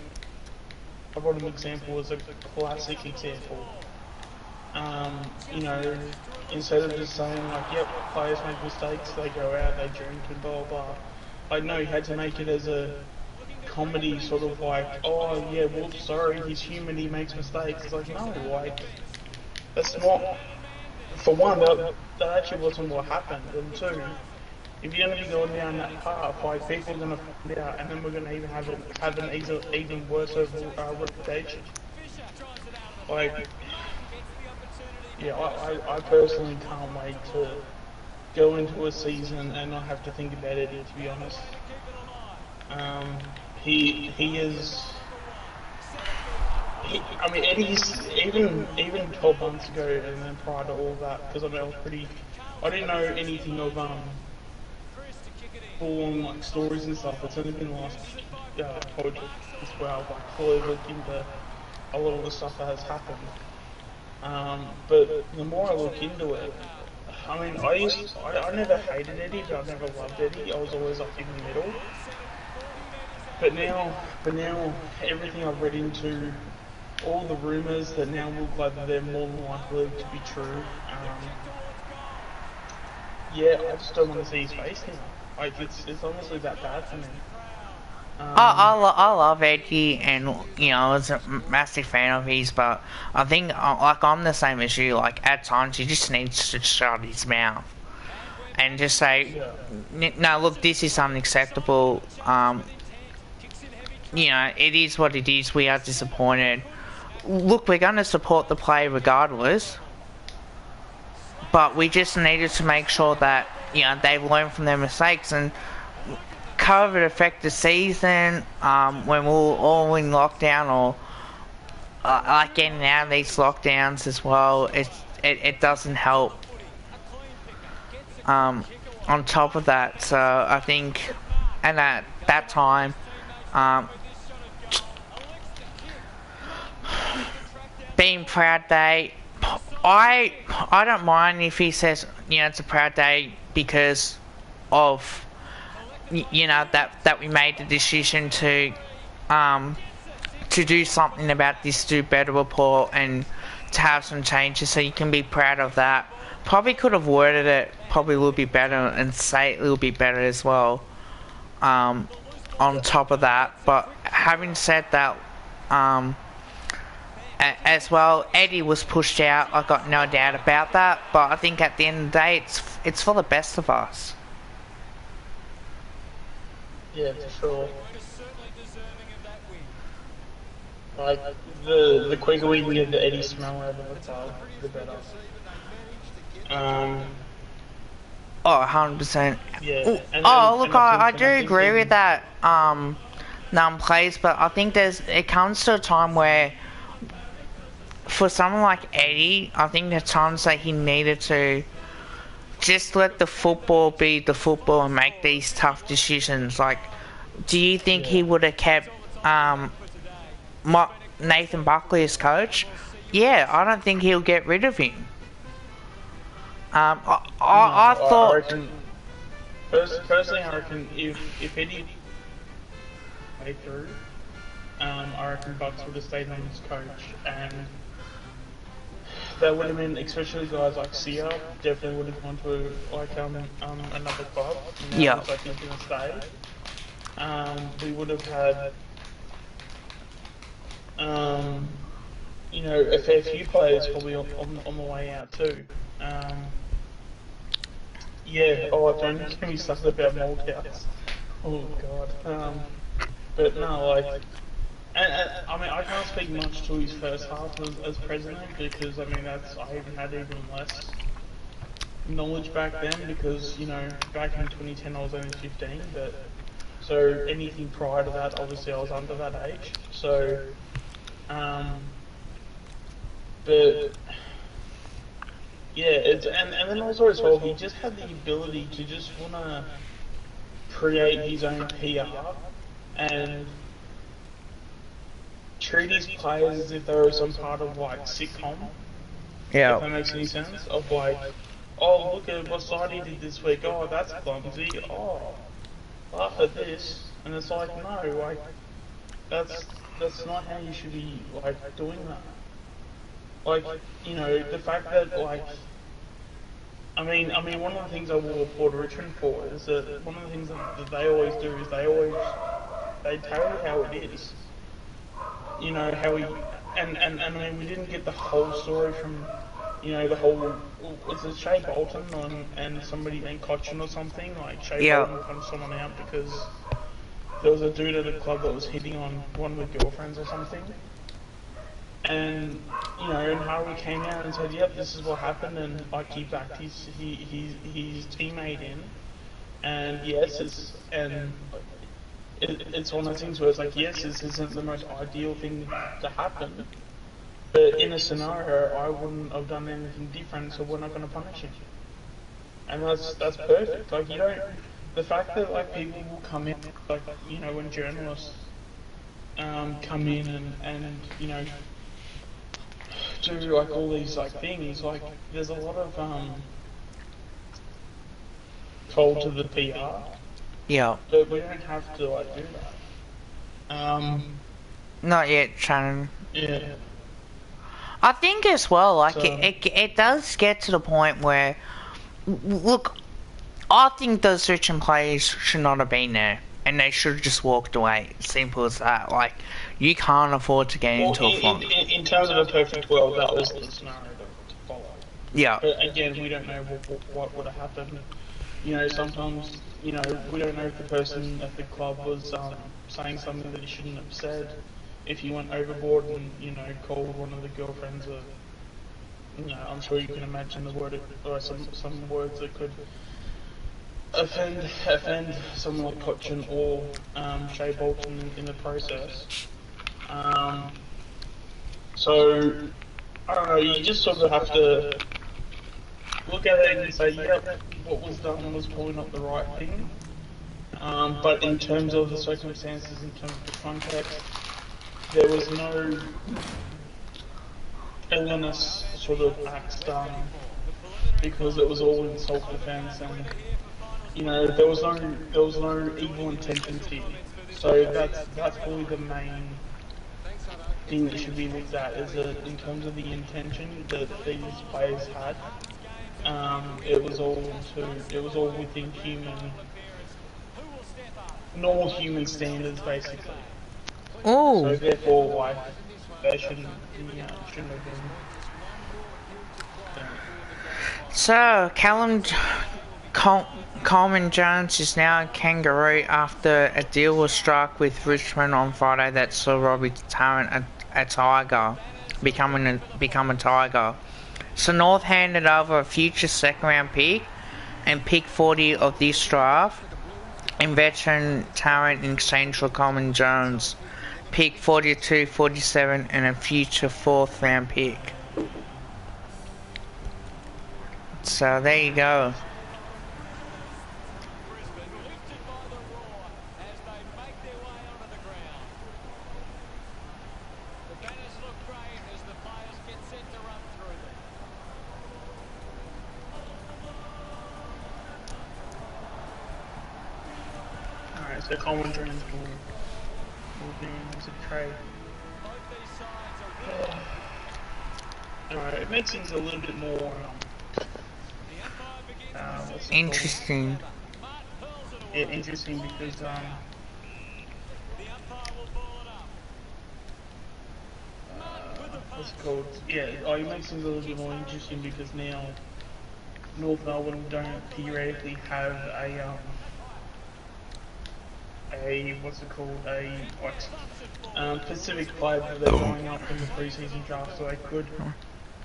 I brought an example as a classic example. Instead of just saying like, yep, players make mistakes, they go out, they drink and blah blah. I know he had to make it as a comedy sort of like, oh yeah, well sorry, he's human, he makes mistakes. It's like, no, like that's not. For one, that actually wasn't what happened, and two, if you're going to be going down that path, like people are going to find out, and then we're going to even have an even worse reputation. Like, yeah, I personally can't wait to go into a season and not have to think about Eddie, to be honest. He is. I mean, Eddie's even 12 months ago, and then prior to all that, because I mean, I didn't know anything of full-on like stories and stuff. It's only been the last project as well, like fully looked into a lot of the stuff that has happened. But the more I look into it, I mean, I never hated Eddie, but I never loved Eddie. I was always like in the middle. But now everything I've read into, all the rumours that now look like they're more than likely to be true. Yeah, I just don't want to see his face now. Like it's honestly that bad for me. I love Eddie, and I was a massive fan of his, but I think like I'm the same as you. Like at times he just needs to shut his mouth and just say, no, look, this is unacceptable. It is what it is. We are disappointed. Look, we're going to support the play regardless, but we just needed to make sure that they've learned from their mistakes. And COVID affected the season when we were all in lockdown, or like getting out of these lockdowns as well. It doesn't help. On top of that, so I think, and at that time, being Proud Day, I don't mind if he says it's a proud day because of that we made the decision to do something about this Do Better report and to have some changes, so you can be proud of that. Probably could have worded it probably a little bit better and say it a little bit better as well, on top of that. But having said that, as well, Eddie was pushed out, I got no doubt about that, but I think at the end of the day it's for the best of us. Yeah, for sure. Like the quicker we can get the Eddie smell out of the club, the better. Um, Oh, 100%. yeah, Oh, look, and I I think do agree with even that, plays, but I think it comes to a time where, for someone like Eddie, I think the times that he needed to just let the football be the football and make these tough decisions. Like, do you think he yeah. would have kept Nathan Buckley as coach? Yeah, I don't think he'll get rid of him. No, I I thought, reckon. Personally, I reckon if Eddie way through, I reckon Bucks would have stayed on as coach, and that would have been, especially guys like Sia, definitely would have gone to like another club. Now it yeah, looks like he's gonna stay. We would have had um, a fair few players probably on the way out too. Um, yeah. Oh, don't get me started about Malthouse. Oh God. But no, like. I mean, I can't speak much to his first half as president because I mean I even had even less knowledge back then because back in 2010 I was only 15, but so anything prior to that obviously I was under that age. So, um, but yeah, and then also as well he just had the ability to just wanna create his own PR and treat his players as if they were some part of like sitcom, if yeah, that makes any sense. Of like, oh look at what side he did this week. Oh, that's clumsy. Oh, laugh at this. And it's like no, like that's not how you should be like doing that. Like the fact that like I mean one of the things I will applaud Richmond for is that one of the things that they always do is they tell you how it is. How he and I mean we didn't get the whole story from the whole was it Shea Bolton and somebody named Cochin or something like Shea yeah, Bolton punched someone out because there was a dude at a club that was hitting on one of the girlfriends or something, and and Harvey came out and said yep this is what happened, and like he backed his teammate in, and yes it's one of those things where it's like yes this isn't the most ideal thing to happen. But in a scenario, I wouldn't have done anything different, so we're not going to punish him. And that's perfect. Like you don't. The fact that like people will come in, like when journalists come in and do like all these like things, like there's a lot of told to the PR, yeah. but we don't have to like do that. Not yet, Shannon. Yeah. I think as well, like So it does get to the point where, look, I think those Richmond players should not have been there, and they should have just walked away. Simple as that. Like, you can't afford to get well, into a funk. in terms of a perfect world, that was the scenario to follow. Yeah, But again, we don't know what would have happened. Sometimes, we don't know if the person at the club was saying something that he shouldn't have said. If he went overboard and, called one of the girlfriends I'm sure you can imagine the word, or some words that could offend someone like Cochin or Shea Bolton in the process. Um, so, I don't know, you just sort of have to look at it and say, yep, what was done was probably not the right thing. But in terms of the circumstances, in terms of the context, there was no villainous sort of acts done because it was all in self-defense, and there was no evil intentions here. So that's probably the main thing that should be looked at is that in terms of the intention that these players had, it was all within normal human standards basically. So ooh. therefore, like they shouldn't have been. So, Callum, Coleman Jones is now a Kangaroo after a deal was struck with Richmond on Friday that saw Robbie Tarrant a Tiger, become a Tiger. So North handed over a future second round pick and pick 40 of this draft, and veteran Tarrant in exchange for Coleman Jones, pick 42, 47, and a future 4th round pick. So there you go. Alright, so Coleman Jones will be into trade. Alright, it makes things a little bit more Interesting. Yeah, interesting because what's it called? Yeah, it makes things a little bit more interesting because now North Melbourne don't theoretically have a what's it called, Pacific player that they're going up in the preseason draft, so they could.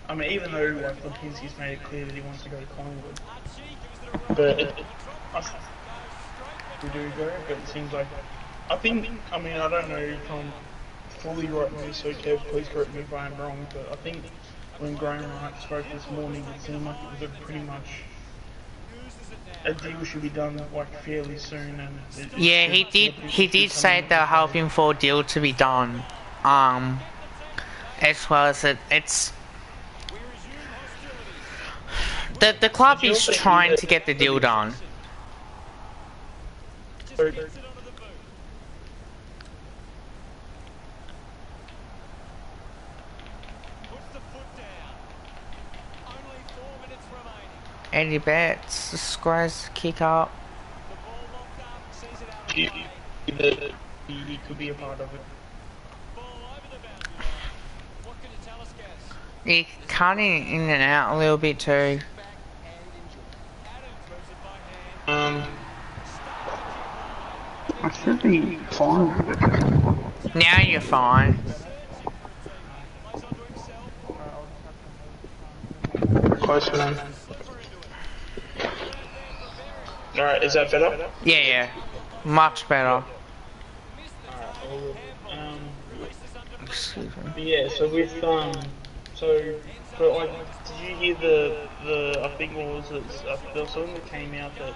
I mean, even though like Lipinski's made it clear that he wants to go to Collingwood, but we do go. But it seems like I mean I don't know if I'm fully right on this, so Kev, please correct me if I am wrong. But I think when Graham Wright spoke this morning, it seemed like it was a pretty much a deal should be done like fairly soon. And yeah, he did say they're hoping for a deal to be done. As well as it's the club is trying to get the deal done. Eddie Betts, the Squares kick up. He could be a part of it. He's cutting in and out a little bit too. I should be fine with it. Now you're fine. Close one. Alright, is that better? Yeah. Much better. Yeah, so with, but like, did you hear the I think what was it, there was something that came out that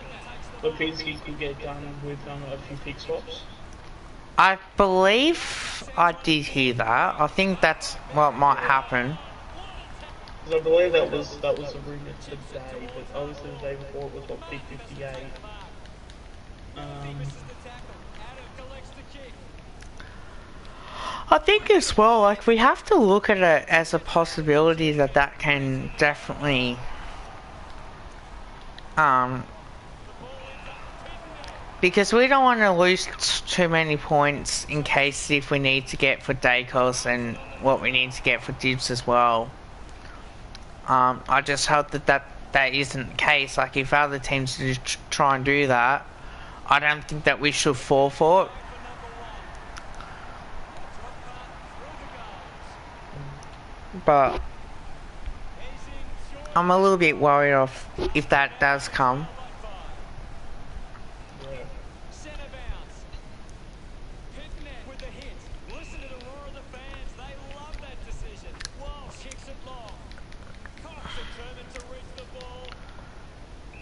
Lipinski could get done with a few pick swaps? I believe I did hear that. I think that's what might happen. Because I believe that was a rumour today, but obviously the day before it was what, pick 58. I think as well, like, we have to look at it as a possibility that can definitely because we don't want to lose too many points in case if we need to get for Dacos and what we need to get for Dibs as well. I just hope that isn't the case. Like, if other teams do try and do that, I don't think that we should fall for it. But I'm a little bit worried of if that does come.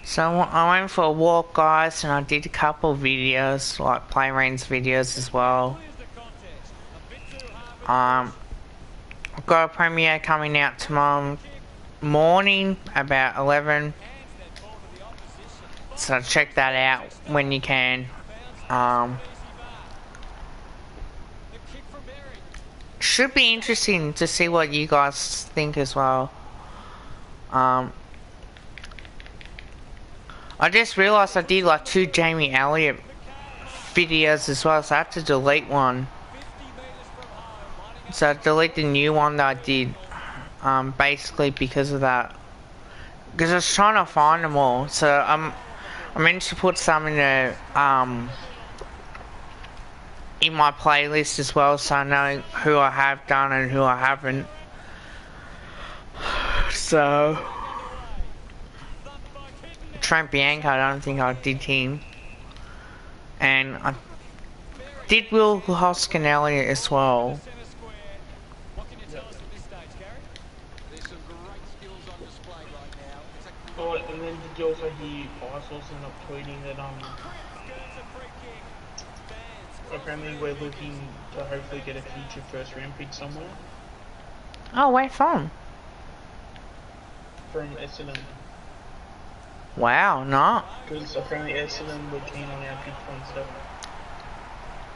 So I went for a walk, guys, and I did a couple of videos, like play range videos as well. I've got a premiere coming out tomorrow morning about 11. So check that out when you can. Should be interesting to see what you guys think as well. I just realised I did like 2 Jamie Elliott videos as well, so I had to delete one. So I deleted the new one that I did, basically because of that. Because I was trying to find them all, so I meant to put some in the in my playlist as well, so I know who I have done and who I haven't. So Trent Bianco, I don't think I did him, and I did Will Hoskin-Elliott as well. What can you tell us at this stage, Gary? There's some great skills on display right now. It's a Oh, and then did you also hear Ice also not tweeting that apparently we're looking to hopefully get a future first round pick somewhere Oh, where from? from Essendon. Wow, not. Because apparently Essendon were keen on our pick 27.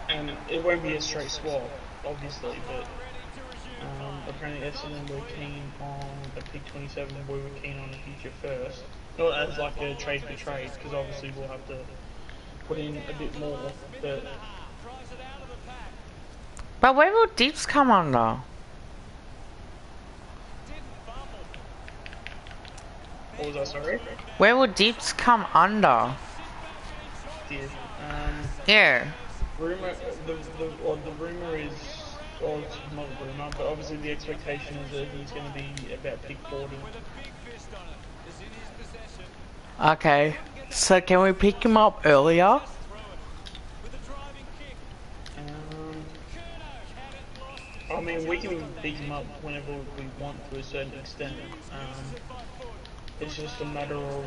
And it won't be a straight swap, obviously, but apparently Essendon were keen on a pick 27, we were keen on a future first. Not as like a trade for trade, because obviously we'll have to put in a bit more, but... But where will Dips come under? What was that, sorry? Where will Dips come under? Did. Yeah. Rumour, the rumour is, or it's not a rumour, but obviously the expectation is that he's going to be about pick 40. Okay. So can we pick him up earlier? I mean, we can pick him up whenever we want to a certain extent. It's just a matter of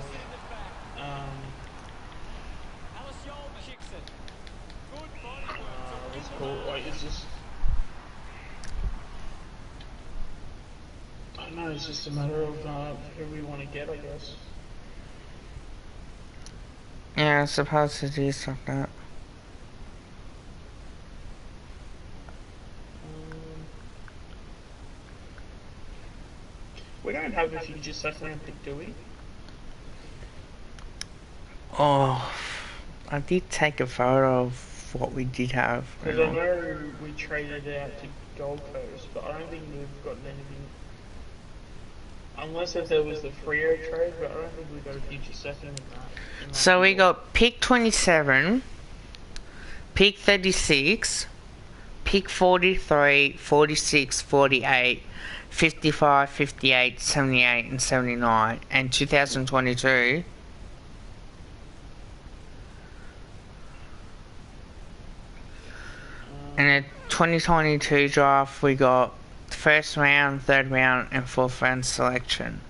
what's it called? Like, it's just, I don't know. It's just a matter of who we want to get, I guess. Yeah, I suppose it is like that. We don't have a future second round pick, do we? Oh, I did take a photo of what we did have. Because I know we traded out to Gold Coast, but I don't think we've gotten anything. Unless if there was the Freo trade, but I don't think we got a future second in that. So we got pick 27, pick 36, pick 43, 46, 48, 55, 58, 78 and 79, and 2022. In the 2022 draft we got first round, third round and fourth round selection.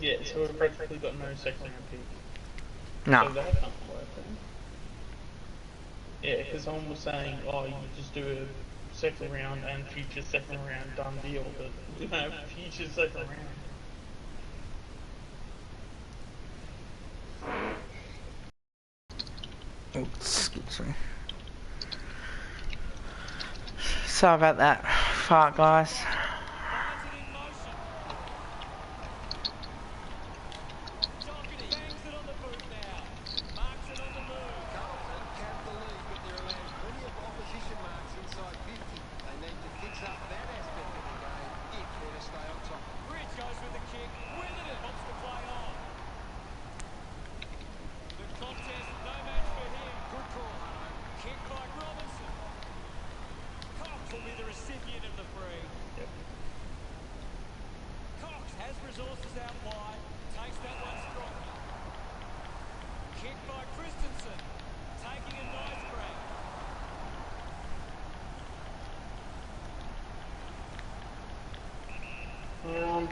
Yeah, so we've practically got no second round pick. No. So that can't work then. Yeah, because someone was saying, oh, you just do a second round and future second round done deal, but we don't have future second round. Oops, excuse me. Sorry about that fart, guys.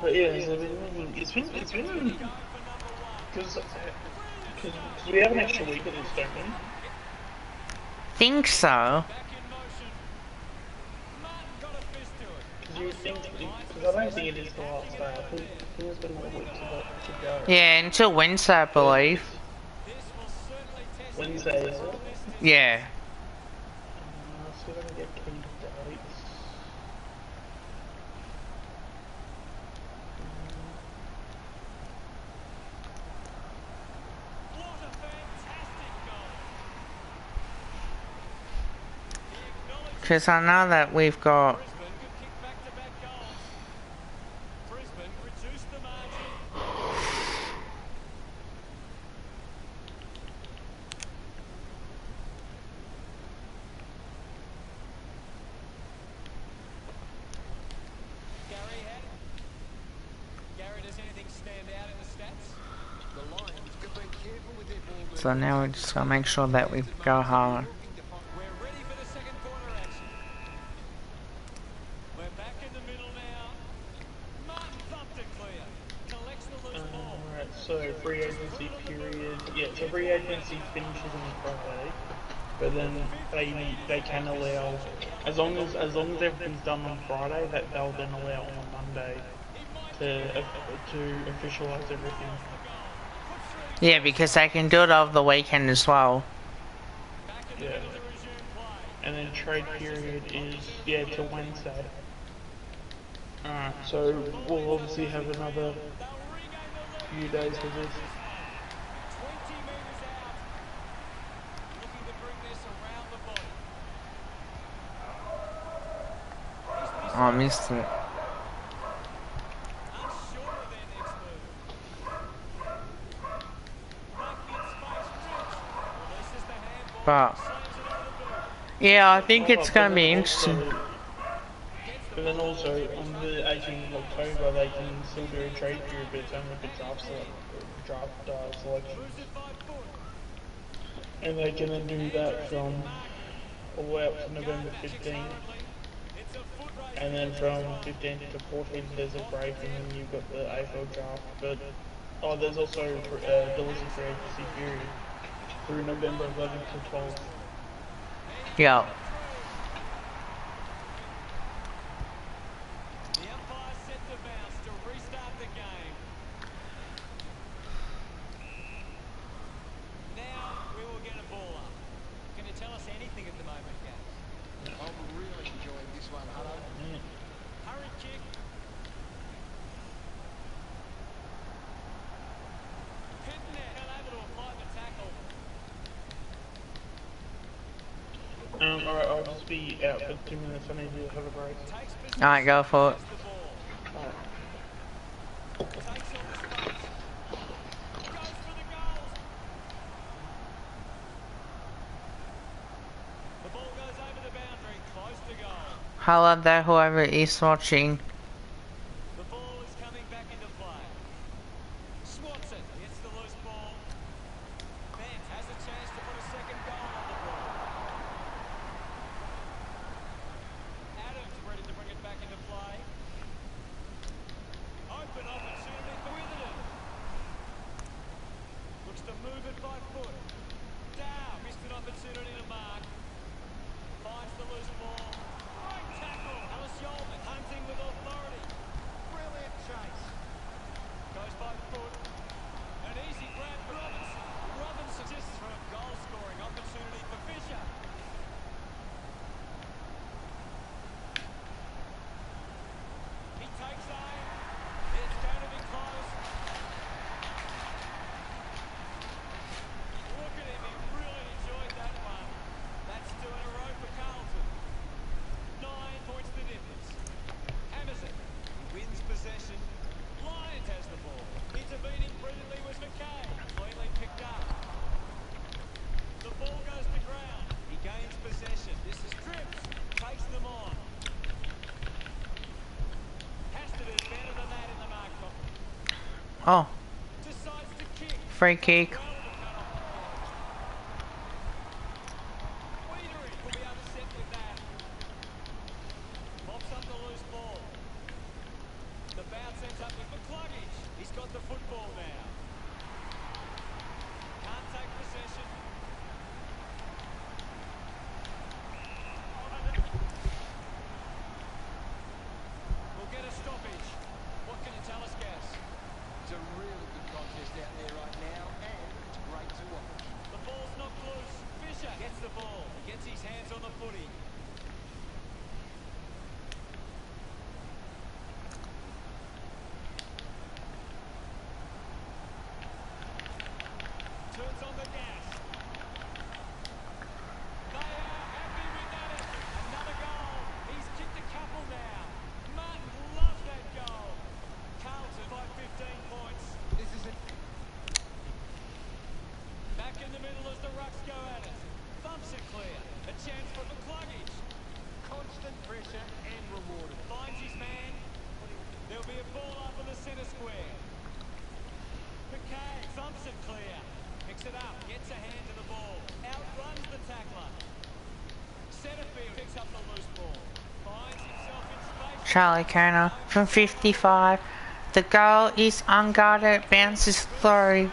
But yeah, it's been because we have an extra week of this, don't we? Think so. Because you would think, because I don't think it is the last day. I think there's been more weeks to go. Yeah, until Wednesday, I believe. Wednesday, is it? Yeah. So we're gonna get key dates. Because I know that we've got... stand out in the stats. The Lions have been careful with their ball movement. So now we just gotta make sure that we go hard. We're ready for the second quarter action. We're back in the middle now. Martin thumped it clear. Collects the loose ball. Alright, so free agency period. Yeah, so free agency finishes on Friday, but then they can allow, as long as everything's done on Friday, that they'll then allow on a Monday to officialise everything. Yeah, because they can do it over the weekend as well. Yeah. And then trade period is, till Wednesday. Alright, so we'll obviously have another few days for this. 20 metres out. Looking to bring this around the body. Oh, I missed it. Unsure of their next move. Making space. Releases the handball. But Slams it over the boot. yeah, I think it's gonna be interesting. But then also, on the 18th of October, they can still do a trade period, but it's only for draft selections. And they can then do that from all the way up to November 15th. And then from 15th to 14th, there's a break, and then you've got the AFL draft. But, there's also Dawes free agency period through November 11th to 12th. Yeah. The umpire set the bounce to restart the game. Now we will get a ball up. Can you tell us anything at the moment, guys? I'm really enjoying this one, Hutto. Hurry kick. Pitnet unable to apply the tackle. Alright, I'll just be out for 2 minutes. I need to have a break. Takes possession. Alright, go for it. The ball. Alright. Takes on the space. Goes for the goals. The ball goes over the boundary, close to goal. Hello there, whoever is watching. The ball is coming back into play. Swanson gets the loose ball. Bent has a chance to put a second goal on the board. Adams ready to bring it back into play. Open opportunity for Witherden. Looks to move it by foot. Dow missed an opportunity to mark. Finds the loose ball. Great tackle. Alice Yeoman hunting with authority. Brilliant chase. Goes by foot. An easy grab for Robinson. Robinson just for a goal scoring opportunity for Fisher. He takes aim. It's going to be close. Look at him. He really enjoyed that one. That's 2 in a row for Carlton. 9 points the difference. Hammers it. He wins possession. Lyons has the ball. Intervening brilliantly was McKay. Cleanly picked up. The ball goes to ground. He gains possession. This is Cripps. Takes them on. Has to do better than that in the mark. Oh, Decides to kick. free kick. Wiedering will be upset with that. Mops up the loose ball. The bounce ends up with McCluggage. He's got the football now. Can't take possession. We'll get a stoppage. What can you tell us, Gas? It's a really good contest out there right now, and it's great to watch. The ball's knocked loose. Fisher gets the ball. He gets his hands on the footy. Charlie Kerner from 55. The goal is unguarded, bounces through.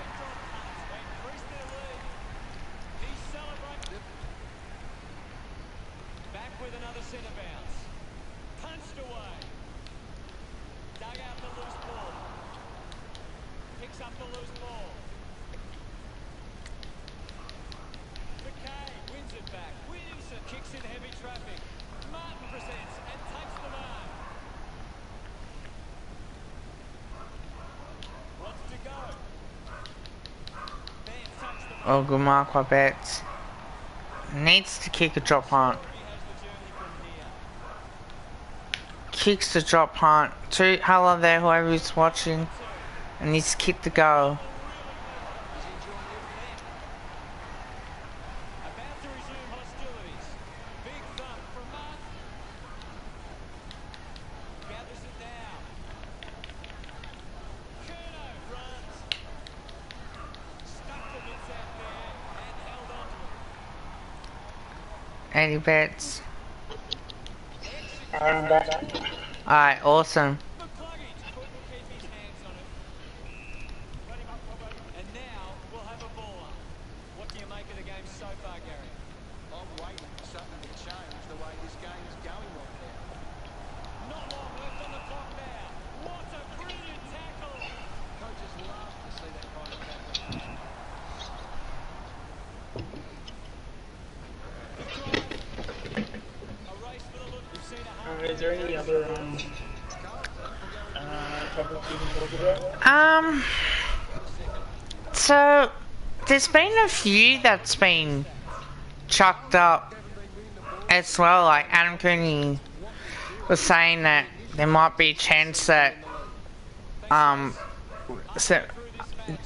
Back with another centre bounce. Punched away. Dug out the loose ball. Picks up the loose ball. McKay wins it back. Williamson kicks in heavy traffic. Martin presents and takes the mark. Wants to go. Van takes the Oh, good mark by Betts. Needs to kick a drop punt. He has the journey from here. Kicks the drop punt. Hello there, whoever's watching. And he's kicked the goal. About to resume hostilities. Big thump from Martin. Gathers it now. Kerno runs. Stuck the bits out there and held on to it. Any bets? I'm back. Alright, awesome. McCluggage couldn't keep his hands on it. And now we'll have a baller. What do you make of the game so far, Gary? I'm waiting for something to change the way this game is going right now. Not long left on the clock now. What a brilliant tackle! Coaches love to see that kind of tackling. A race for the look. We've seen a hard Is there any other topics you can talk about? So there's been a few that's been chucked up as well. Like Adam Cooney was saying that there might be a chance that so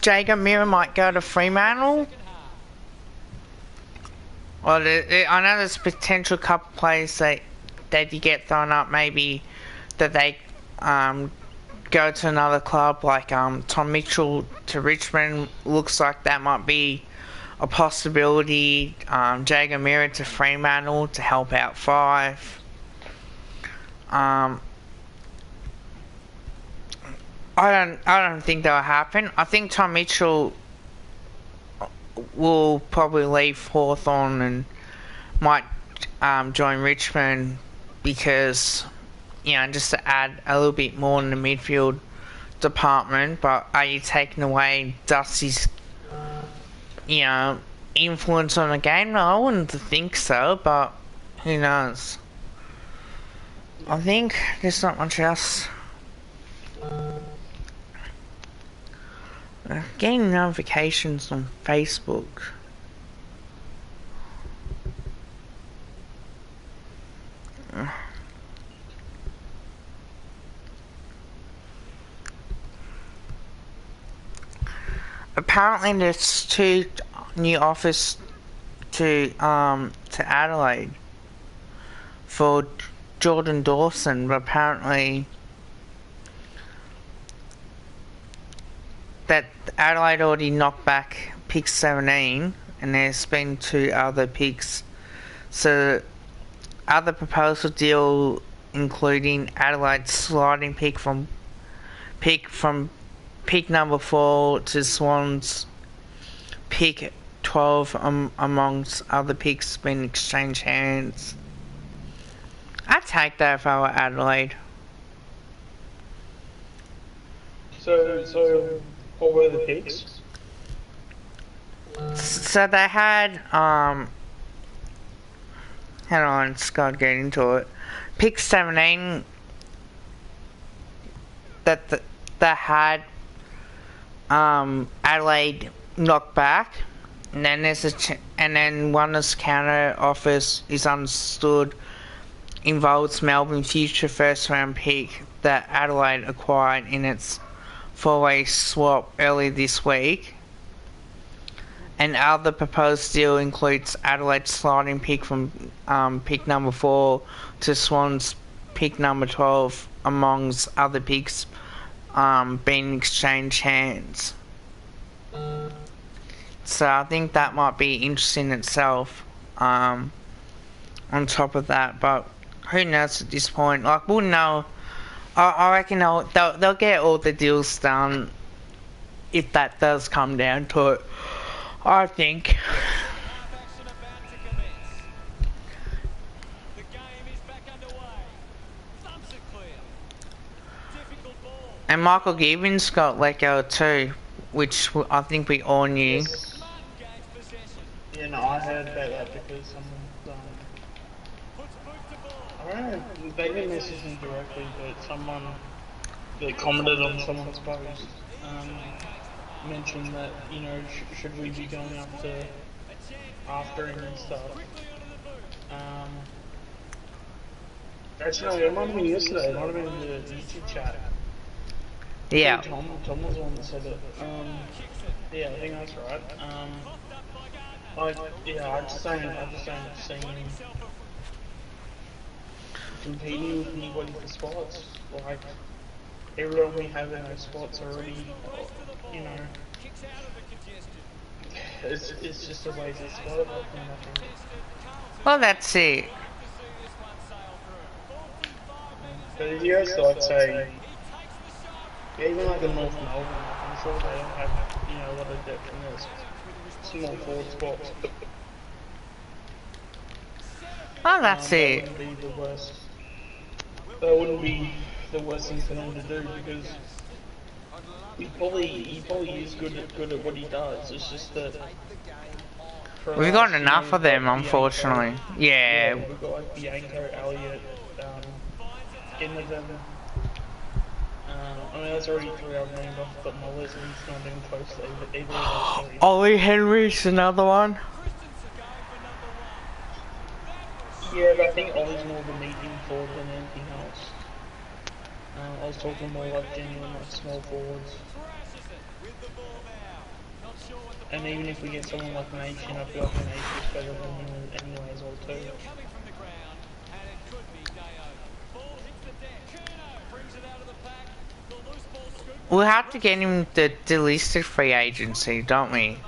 Jacob Mira might go to Fremantle. Well, I know there's potential couple plays that you get thrown up. Maybe that they go to another club, like Tom Mitchell to Richmond. Looks like that might be a possibility. Jacob Mira to Fremantle to help out 5. I don't think that'll happen. I think Tom Mitchell will probably leave Hawthorn and might join Richmond because, you know, just to add a little bit more in the midfield department. But are you taking away Dusty's, you know, influence on the game? No, I wouldn't think so, but who knows? I think there's not much else. Getting notifications on Facebook. Apparently there's 2 new offers to Adelaide for Jordan Dawson, but apparently that Adelaide already knocked back pick 17 and there's been 2 other picks. So other proposal deal including Adelaide's sliding pick from pick number 4 to Swans pick 12 amongst other picks been exchanged hands. I'd take that if I were Adelaide. So what were the picks? So they had hang on, just gotta get into it. Pick 17 that had Adelaide knocked back, and then there's and then one of the counter offers is understood involves Melbourne future first round pick that Adelaide acquired in its 4-way swap early this week. And other proposed deal includes Adelaide's sliding pick from pick number 4 to Swans pick number 12 amongst other picks being exchanged hands. So I think that might be interesting itself on top of that, but who knows at this point. Like, we'll know I reckon they'll get all the deals done if that does come down to it. I think. Half action about to commence. The game is back underway. Thumps it clear. Difficult ball. And Michael Gibbons got let go too, which I think we all knew. Yes. Martin gains possession. Yeah, no, I heard about that because someone, Puts boot to ball. I don't know, they didn't message me directly, but someone that commented on someone's post, mentioned that, you know, should we be going after him and stuff. Actually, no, it might have been yesterday, it might have been in the YouTube chat. Yeah. Tom was the one that said it. Yeah, I think that's right. I just don't see him competing with anybody for spots. Like, everyone we have in those spots already, you know, it's just a waste of spot. Nothing. Well, that's it. But if you go to, I'd say, even like in North Melbourne, I'm sure they don't have, you know, a lot of depth in those small forward spots. Well, that's it. That wouldn't be the worst. That wouldn't be the worst thing for them to do because he probably is good at what he does. It's just that We've got enough of them, unfortunately. Yeah. We've got like Bianco, Elliott, Ginnivan. I mean, that's already 3 I've named off, but my list is not even close to either of those 3. Ollie Henry's another one. Yeah, but I think Ollie's more of a medium forward than anything else. I was talking more like genuine, like small forwards. And even if we get someone like Nation, I feel like Nation is better than him anyway as well too. We'll have to get him the delisted free agency, don't we?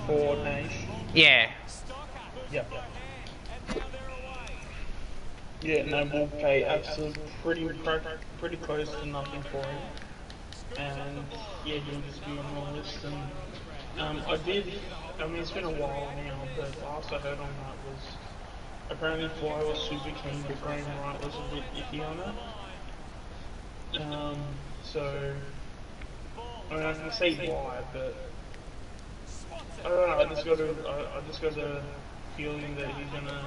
For Nation? Yeah. Yep. Yeah, no, we'll pay absolutely pretty close to nothing for him. And yeah, he'll just be on my list. And I mean, it's been a while now, but last I heard on that was apparently Fly was super keen, but Graham Wright was a bit iffy on it. So I mean, I can see why, but I don't know. I just got a feeling that he's gonna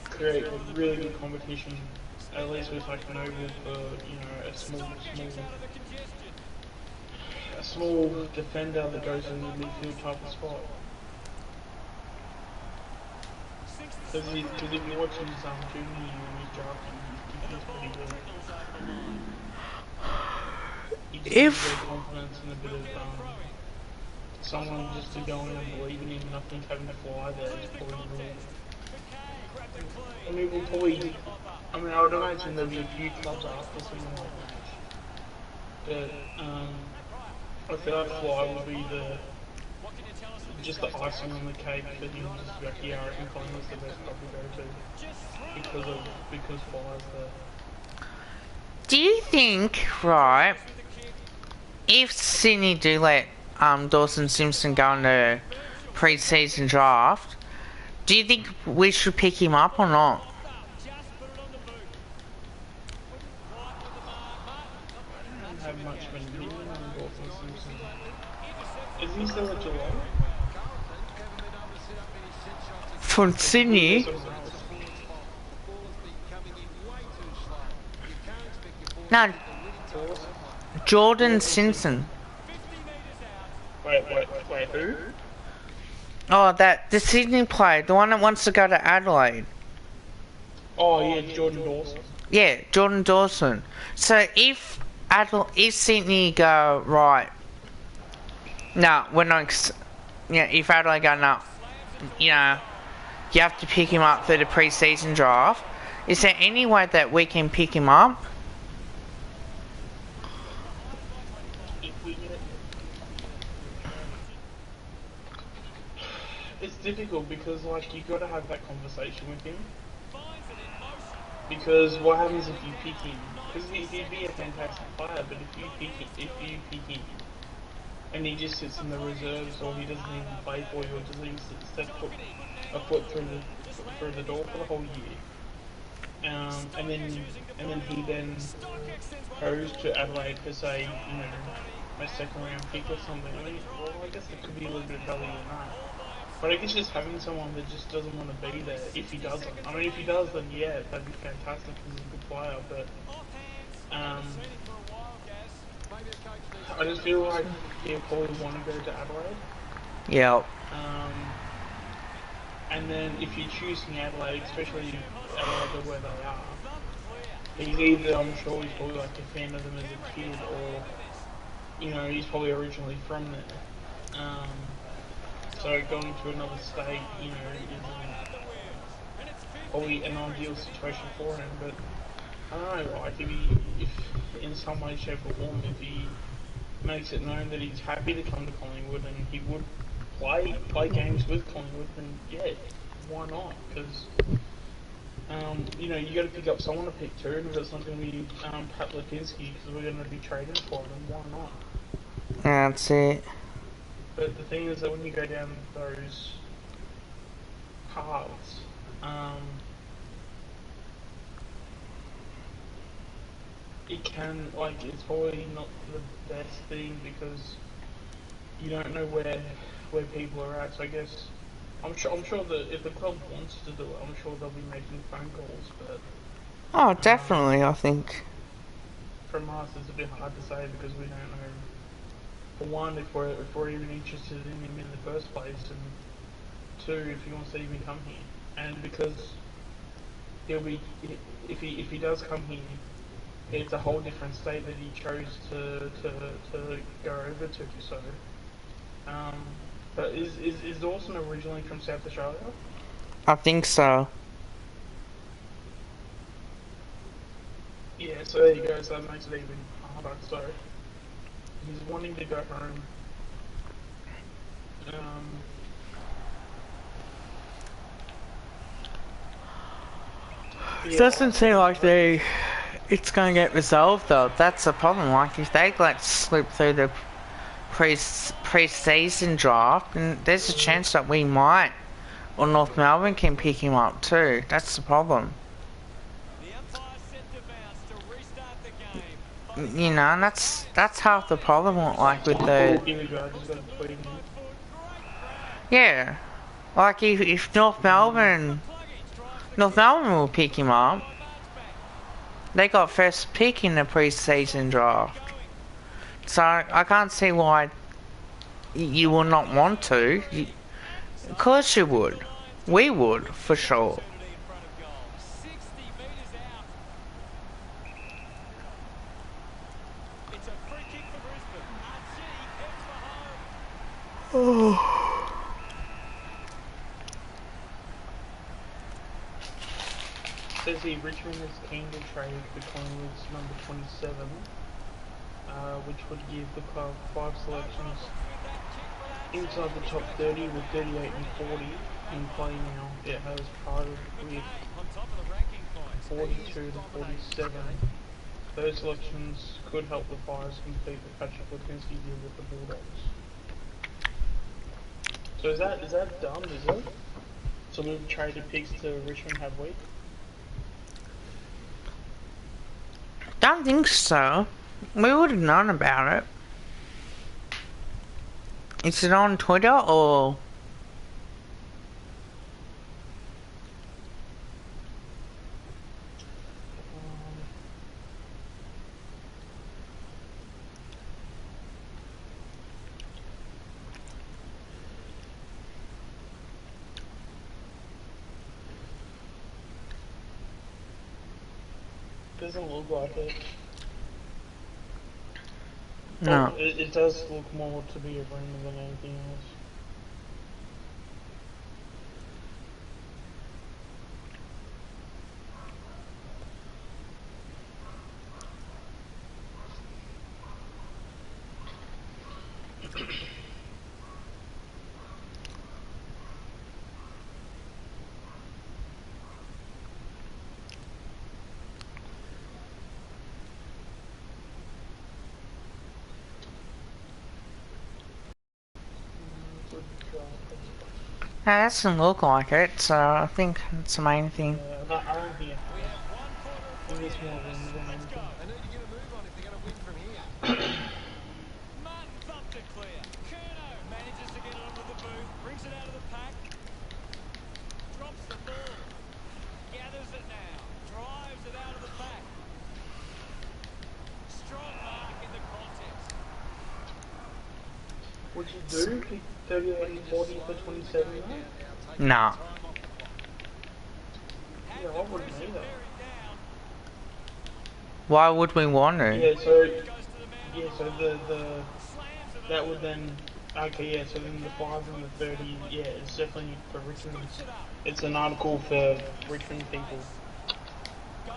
create a really good competition, at least with like Noble for, you know, a small defender that goes in the midfield type of spot. Because if you watch his junior year when he's drafted, he's pretty good. He just needs a bit of confidence and a bit of someone just to go in and believe in him, nothing having to fly there is probably really. I mean, we'll probably. I mean, I would imagine there'll be a few clubs after someone like that. But I feel like Fly will be just the icing on the cake for him. Just like, yeah, I reckon Collingwood's the best club to go to because Fly's there. Do you think, right, if Sydney do let Dawson Simpson go in the pre-season draft, do you think we should pick him up or not? I don't have much of an opinion on Dawson Simpson. Is he still at Geelong? For Sydney? No, Jordan Simpson. Wait, who? Oh, the Sydney player, the one that wants to go to Adelaide. Oh yeah, Jordan Dawson. Yeah, Jordan Dawson. So if Sydney go, right, no, we're not, if Adelaide go, no, you know, you have to pick him up for the pre-season draft, is there any way that we can pick him up? It's difficult because, like, you got to have that conversation with him. Because what happens if you pick him? Because he'd be a fantastic player, but if you pick him, and he just sits in the reserves, or he doesn't even play for you, or doesn't even step a foot through the door for the whole year, and then he then goes to Adelaide for, say, a second round pick or something. I mean, well, I guess there could be a little bit of value in that. But I guess just having someone that just doesn't want to be there, if he doesn't. I mean, if he does, then yeah, that'd be fantastic because he's a good player. But I just feel like he'll probably want to go to Adelaide. Yep. And then if you're choosing Adelaide, especially Adelaide where they are, he's either, I'm sure he's probably like a fan of them as a kid, or he's probably originally from there. So going to another state, isn't probably an ideal situation for him. But I don't know, like if in some way, shape, or form, if he makes it known that he's happy to come to Collingwood and he would play games with Collingwood, then yeah, why not? Because you got to pick up someone to pick too, and if it's not going to be Pat Lipinski because we're going to be trading for him, why not? That's it. But the thing is that when you go down those paths, it can, like, it's probably not the best thing because you don't know where people are at. So I guess I'm sure that if the club wants to do it, I'm sure they'll be making phone calls. But Oh, definitely, I think. from us, it's a bit hard to say because we don't know. For one, if we're even interested in him in the first place, and two, if he wants to even come here, and because he'll be if he does come here, it's a whole different state that he chose to go over to. So, but is Dawson originally from South Australia? I think so. Yeah, so there you go. So that makes it even harder. So he's wanting to go home. It doesn't seem like it's going to get resolved though. That's the problem. Like if they let slip through the pre-season draft, and there's a chance that we might, or North Melbourne can pick him up too. That's the problem. And that's half the problem. Like with yeah, like if North Melbourne will pick him up. They got first pick in the pre-season draft. So I can't see why you will not want to. Of course you would. We would, for sure. Oh. Says here Richmond is keen to trade for Collingwood's number 27, which would give the club 5 selections inside the top 30 with 38 and 40 in play now. It has parted with 42 to 47. Those selections could help the Fires complete the Patrick Lipinski deal with the Bulldogs. So is that done, is it? So we've traded picks to Richmond, have we? Don't think so. We would have known about it. Is it on Twitter or? Doesn't look like it. No. It does look more to be a rumor than anything else. That doesn't look like it, so I think that's the main thing. I don't think it has. I think it's more wind than anything. They need to get a move on if they're going to win from here. Martin thumped it clear. Kerno manages to get it onto the booth, brings it out of the pack, drops the ball, gathers it now, drives it out of the pack. Strong mark in the contest. Would you do 38 and 40 for 27 now? Nah. Yeah, I wouldn't either. Why would we want to? Yeah, so the that would then, okay, yeah, so then the 5 and the 30, yeah, it's definitely for Richmond. It's an article for Richmond people.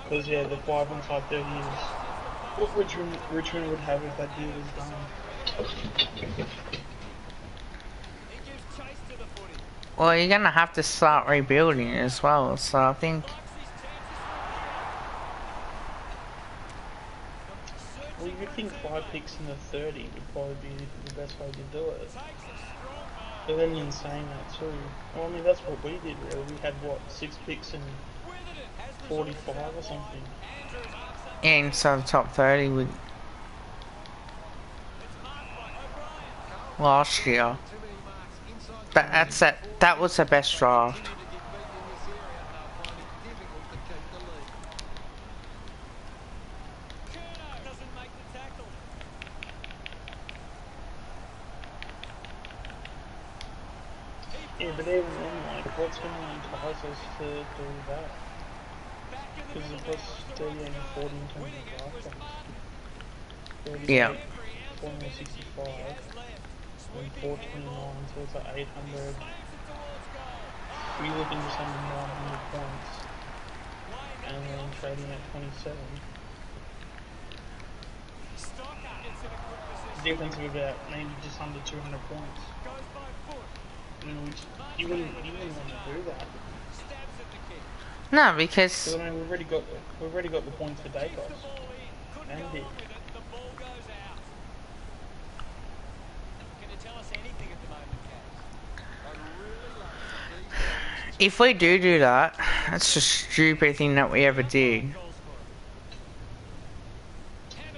Because, yeah, the 5 and 530 is what Richmond would have if that deal was done. Well, you're gonna have to start rebuilding as well, so I think... Well, you'd think 5 picks in the 30 would probably be the best way to do it. But then in saying that too, well, I mean, that's what we did really. We had, what, 6 picks in 45 or something. And so the top 30 would... last year. That was the best draft. Yeah, but even then, like, what's going to entice us to do that? Because it was 30 and 40 in terms of draft picks. Yeah. 465 and 429, so it's like 800. We're looking for something 900 points, and then trading at 27. The difference of about maybe just under 200 points. You wouldn't want to do that. No, because... I mean, we've already got the points for Dacos. And Dick. If we do that, that's the stupid thing that we ever did.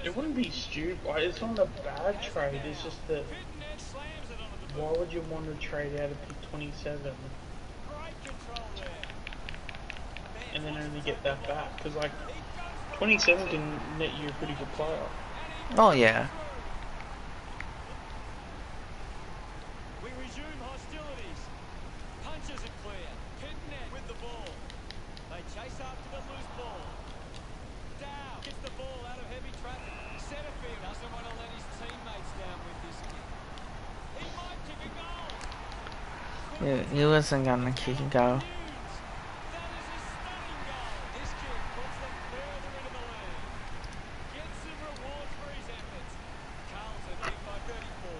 It wouldn't be stupid. It's not a bad trade. It's just that why would you want to trade out of pick 27 and then only get that back? Because like 27 can net you a pretty good player. Oh yeah. We resume hostilities. Punches it clear. Pitnet with the ball. They chase after the loose ball. Dow gets the ball out of heavy traffic. Setterfield doesn't want to let his teammates down with this kick. He might kick a goal. He wasn't gonna kick a goal. That is a stunning goal. This kick puts them further into the lead. Gets some rewards for his efforts. Carlton lead by 34.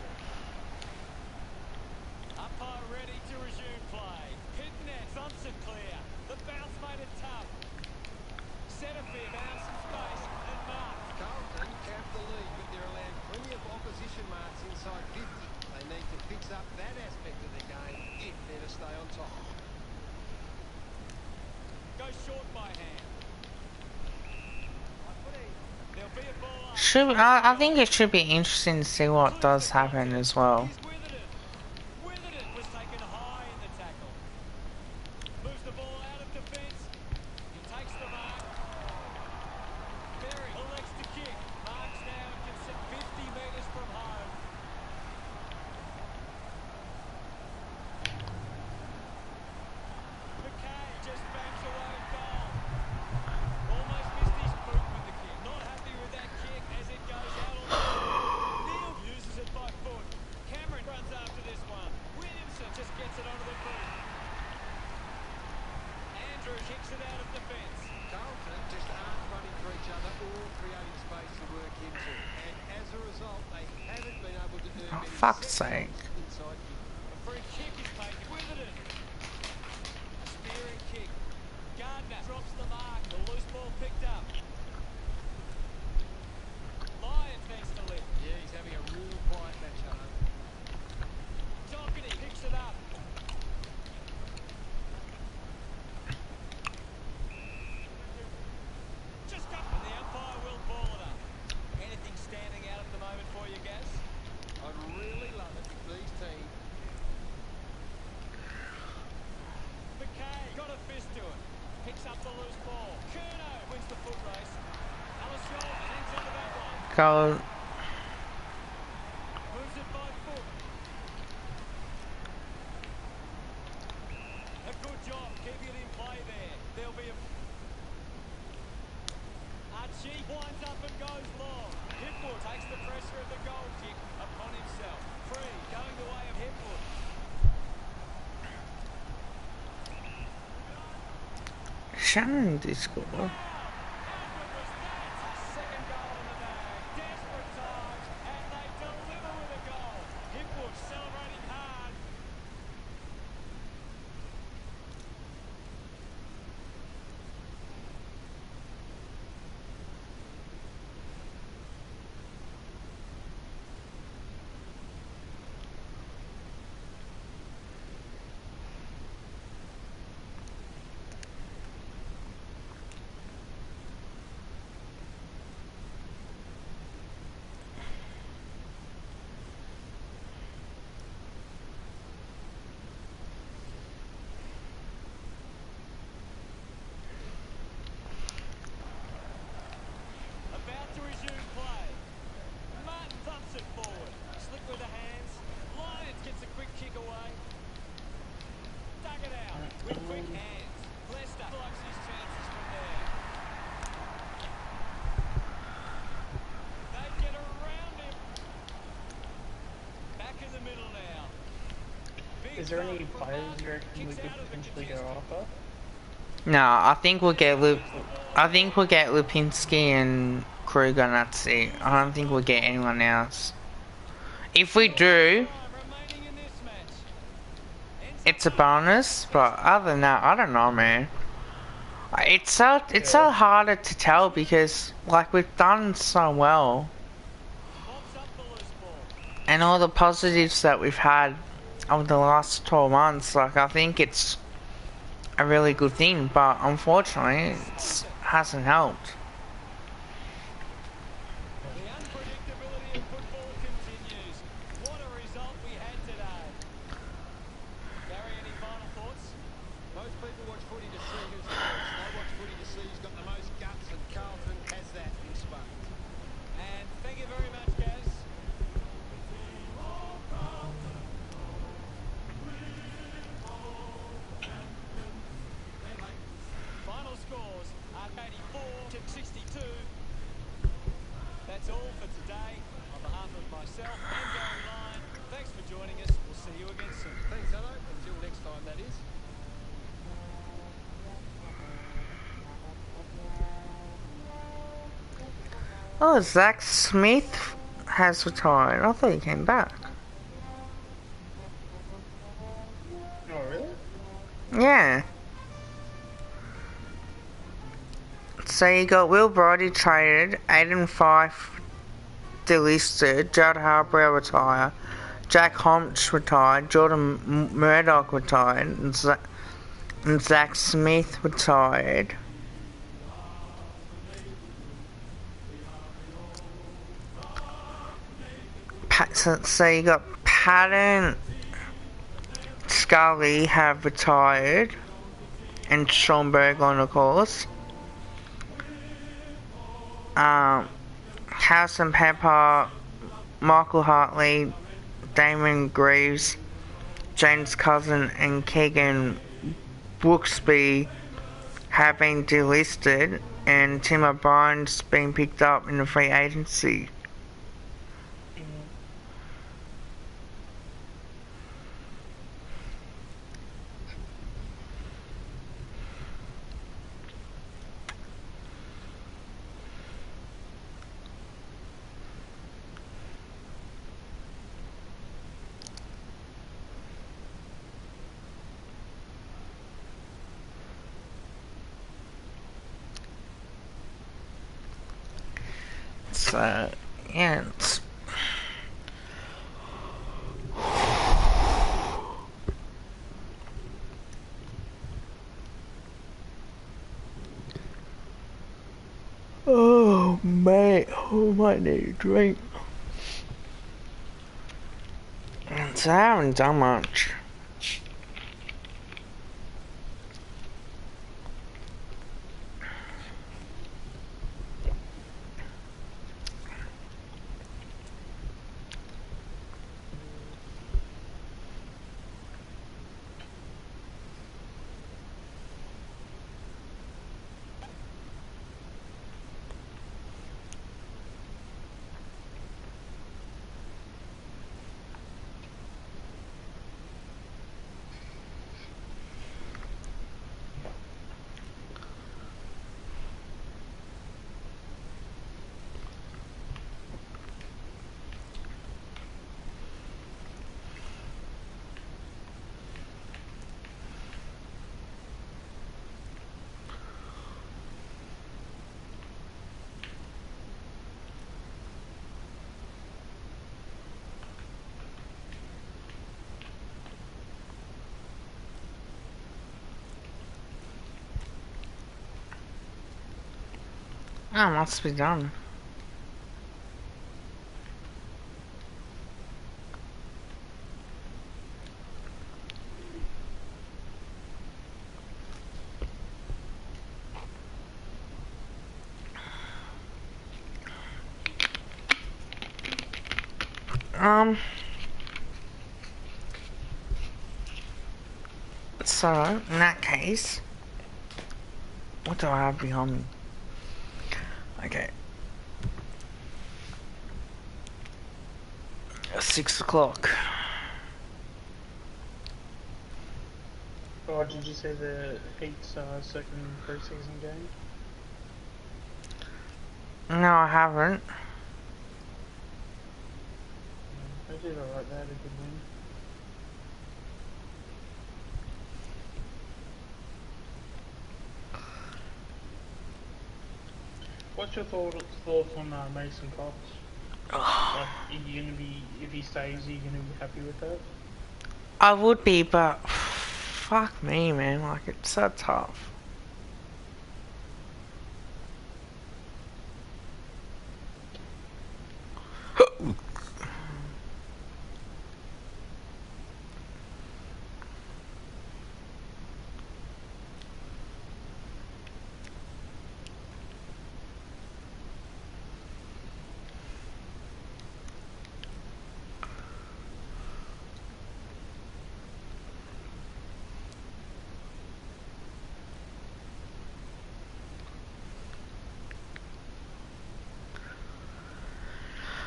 Umpire ready to resume play. Pitnet thumps it clear. The bounce made it tough. Setterfield found some space and marks. Carlton capped the lead, but they're allowed plenty of opposition marks inside 50. They need to fix up that aspect of the game if they're to stay on top. Goes short by hand. There'll be a ball up. I think it should be interesting to see what does happen as well. He's withered it. Withered it was taken high in the tackle. Moves the ball out of defence. He takes the mark. Berry elects to kick. Marks now and can sit 50 metres from home. McKay just bangs away at goal. Almost missed his boot with the kick. Not happy with that kick as it goes out on the field. Neal uses it by foot. Cameron runs after this one. Williamson just gets it onto the boot. Andrew kicks it out of defence. Carlton just aren't running for each other or creating space to work into. And as a result, they haven't been able to earn Oh, many fuck's seconds sake. inside 50. A free kick is taken. Withered it. A spearing kick. Gardner drops the mark. The loose ball picked up. Lyons needs to lift. Yeah, he's having a real quiet match, Hutto. Doherty picks it up. Go. Moves it by foot. A good job keeping it in play there. There'll be a... Archie winds up and goes long. Hipwood takes the pressure of the goal kick upon himself. Free, going the way of Hipwood. Shannon did score. How good was that? Second goal in the bag. Desperate times, and they deliver with a goal. Hipwood celebrating hard. About to resume play. Martin thumps it forward. Slick with the hands. Lyons gets a quick kick away. Dug it out with quick hands. Lester blocks his chances from there. They get around him. Back in the middle now. Big Is there any goal from players Martin. you reckon we Kicks could out of the potentially go contest. after? No, I think we'll get Lipinski and Kruger, and that's it. I don't think we'll get anyone else. If we do, Time remaining in this match. it's a bonus. But other than that, I don't know, man. It's so harder to tell because like we've done so well, Pops up the loose ball. and all the positives that we've had over the last 12 months. Like I think it's a really good thing, but unfortunately, it hasn't helped. The unpredictability of football continues. What a result we had today. Gary, any final thoughts? Most people watch footy to see who's the best. They watch footy to see who's got the most guts, and Carlton has that in spades. And thank you very much, Gaz. Final scores are 84 to 62. That's all for today. On behalf of myself and Gary Lyon, thanks for joining us. We'll see you again soon. Thanks, hello. Until next time, that is. Oh, Zach Smith has retired. I thought he came back. Oh, really? Yeah. So you got Will Brody traded, Aiden Fife delisted, Jared Harbour retired, Jack Homch retired, Jordan Murdoch retired, and Zach Smith retired. So you got Patton, Scully have retired, and Sean Berglund, of course. Harrison Pepper, Michael Hartley, Damon Greaves, James Cousin, and Keegan Brooksby have been delisted, and Tim O'Brien's been picked up in the free agency. So, yeah, it's... Oh, mate, I might need a drink. So I haven't done much. Oh, must be done. So, in that case, what do I have behind me? Okay. 6 o'clock. Or did you say the Heat's second preseason game? No, I haven't. They did alright, they had a good win. What's your thoughts on Mason Cox? Like, are you gonna be, if he stays, are you gonna be happy with that? I would be, but fuck me, man. Like, it's so tough.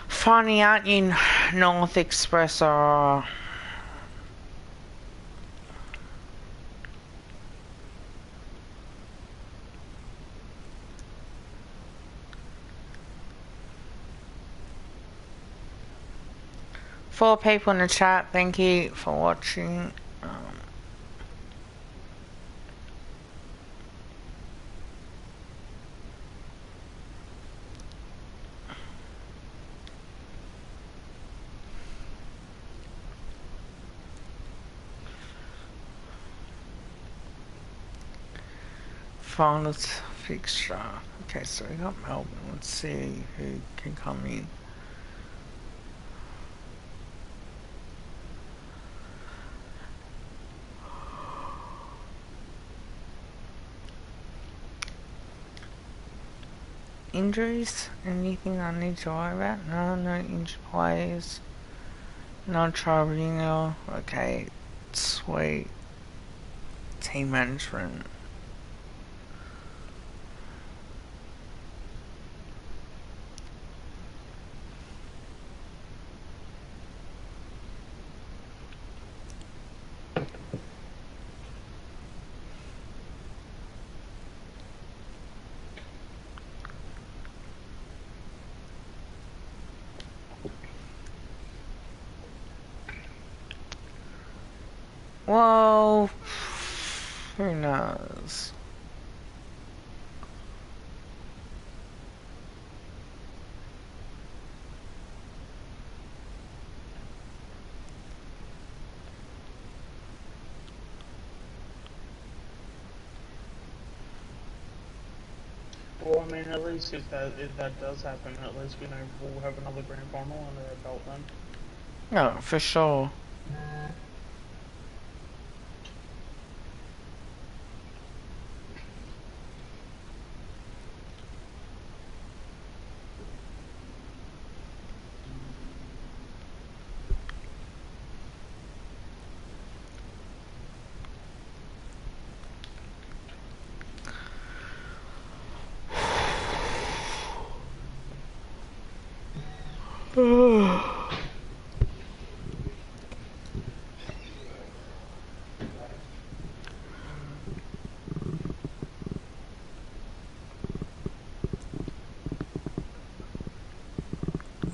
Finding out in North Express or 4 people in the chat. Thank you for watching. Finals fixture. Okay, so we got Melbourne. Let's see who can come in. Injuries? Anything I need to worry about? No injured players. No travelling. Okay, sweet. Team management. Well, who knows? Well, I mean, at least if that does happen, at least we know we'll have another grand final under our belt then. No, for sure.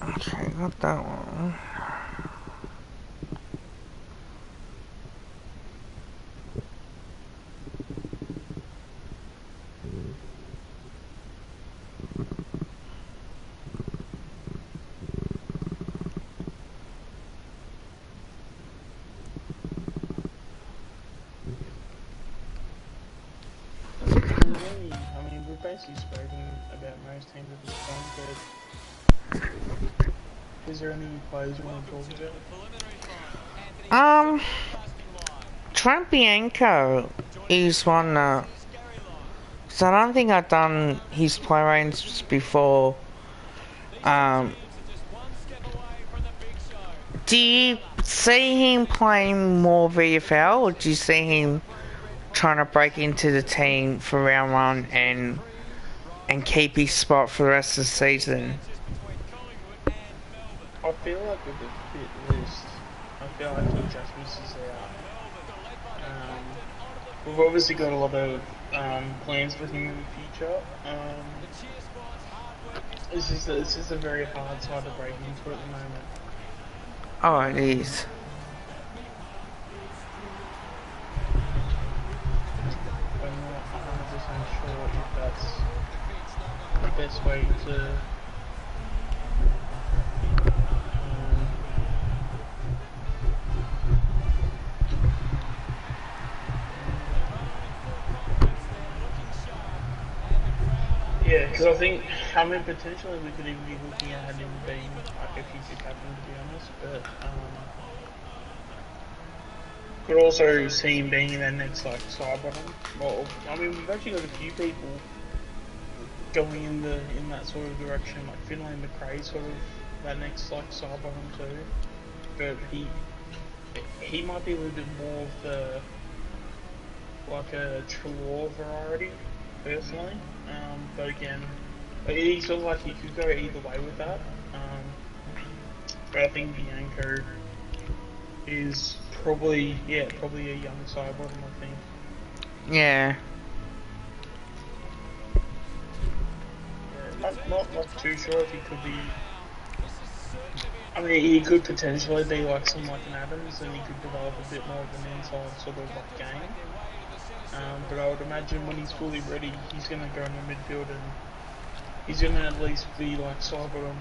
Okay, got that one. I mean, we've basically spoken about most teams at this point, but is there any players you want to talk about? Trent Bianco is one so I don't think I've done his play range before. Do you see him playing more VFL, or do you see him trying to break into the team for round one and keep his spot for the rest of the season? I feel like with the fit list, I feel like he just misses out. We've obviously got a lot of plans for him in the future. It's just a very hard side to break into at the moment. Oh, it is. I'm not 100% sure if that's the best way to yeah, because I think, potentially we could even be looking at him being like a future captain, to be honest, but could also see him being in that next like side bottom. Well, I mean, we've actually got a few people going in that sort of direction, like Finlay and McRae, sort of that next like side bottom too. But he might be a little bit more of the like a Trelaw variety, personally. But again, he's sort of like he could go either way with that. But I think Bianco is probably a young side bottom, I think. Yeah. Not too sure if he could be. I mean, he could potentially be like someone like an Adams, and he could develop a bit more of an inside sort of like game. But I would imagine when he's fully ready, he's going to go in the midfield and he's going to at least be like side bottom.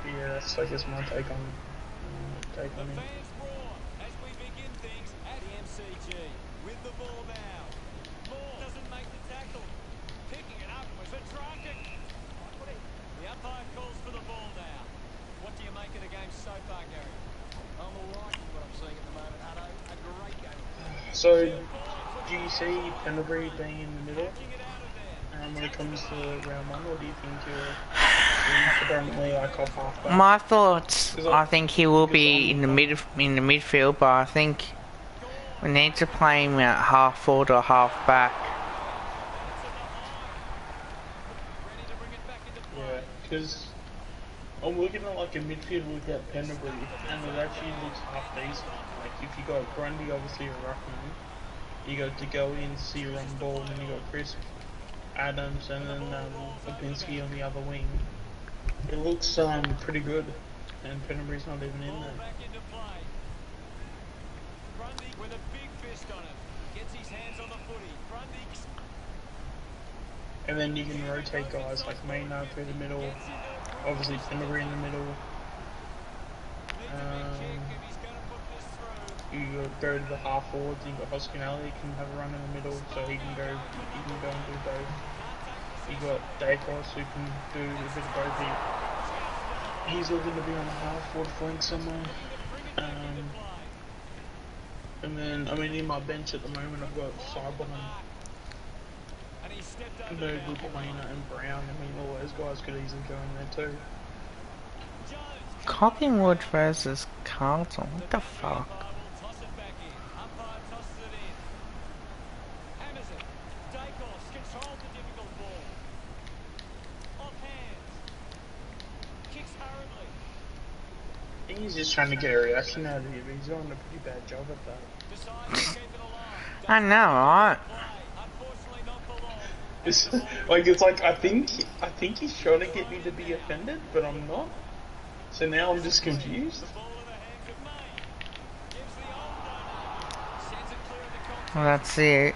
Yeah, that's I guess my take on him. With the ball now. Moore doesn't make the tackle. Picking it up was a tragic. The umpire calls for the ball now. What do you make of the game so far, Gary? I'm all right with what I'm seeing at the moment, Addo. A great game. So, do you see Pendlebury being in the middle when it comes to round one, or do you think you're predominantly like off halfback? My thoughts, I think he will be in the midfield, but I think we need to play him at half forward or half back. Yeah, because I'm looking at like a midfield without Pendlebury, and it actually looks half decent. Like if you got Grundy, obviously a ruckman, you got DeGoey and Sear on ball, and then you got Chris Adams, and then Lipinski on the other wing. It looks pretty good, and Pendlebury's not even in there. With a big fist on it, gets his hands on the footy. And then you can rotate guys like Maynard through the middle, obviously Pendlebury in the middle. You go to the half forwards. You got Hoskinelli can have a run in the middle, so he can go and do both. You got Dacos who can do a bit of both. He's looking to be on the half forward flank somewhere. And then, I mean, in my bench at the moment, I've got Cyborn and Noble, Quainer and Brown. I mean, all those guys could easily go in there too. Collingwood versus Carlton, what the fuck? I think he's just trying to get a reaction out of you, but he's doing a pretty bad job at that. I know, right? It's like I think he's trying to get me to be offended, but I'm not. So now I'm just confused. Well, that's it.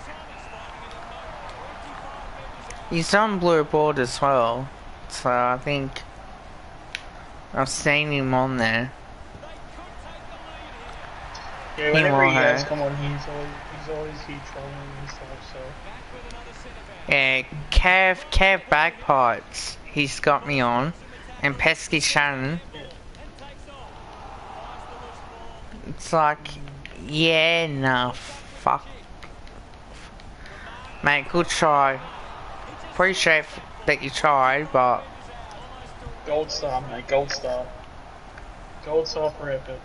He's on blue board as well, so I think I've seen him on there. Yeah, whenever he has come on, he's he's always here trolling and stuff. So Yeah, Kev Bagpipes, he's got me on. And Pesky Shannon. yeah. It's like, yeah, nah, fuck. Mate, good try. Appreciate that you tried, but... Gold star, mate. Gold star. Gold star for effort.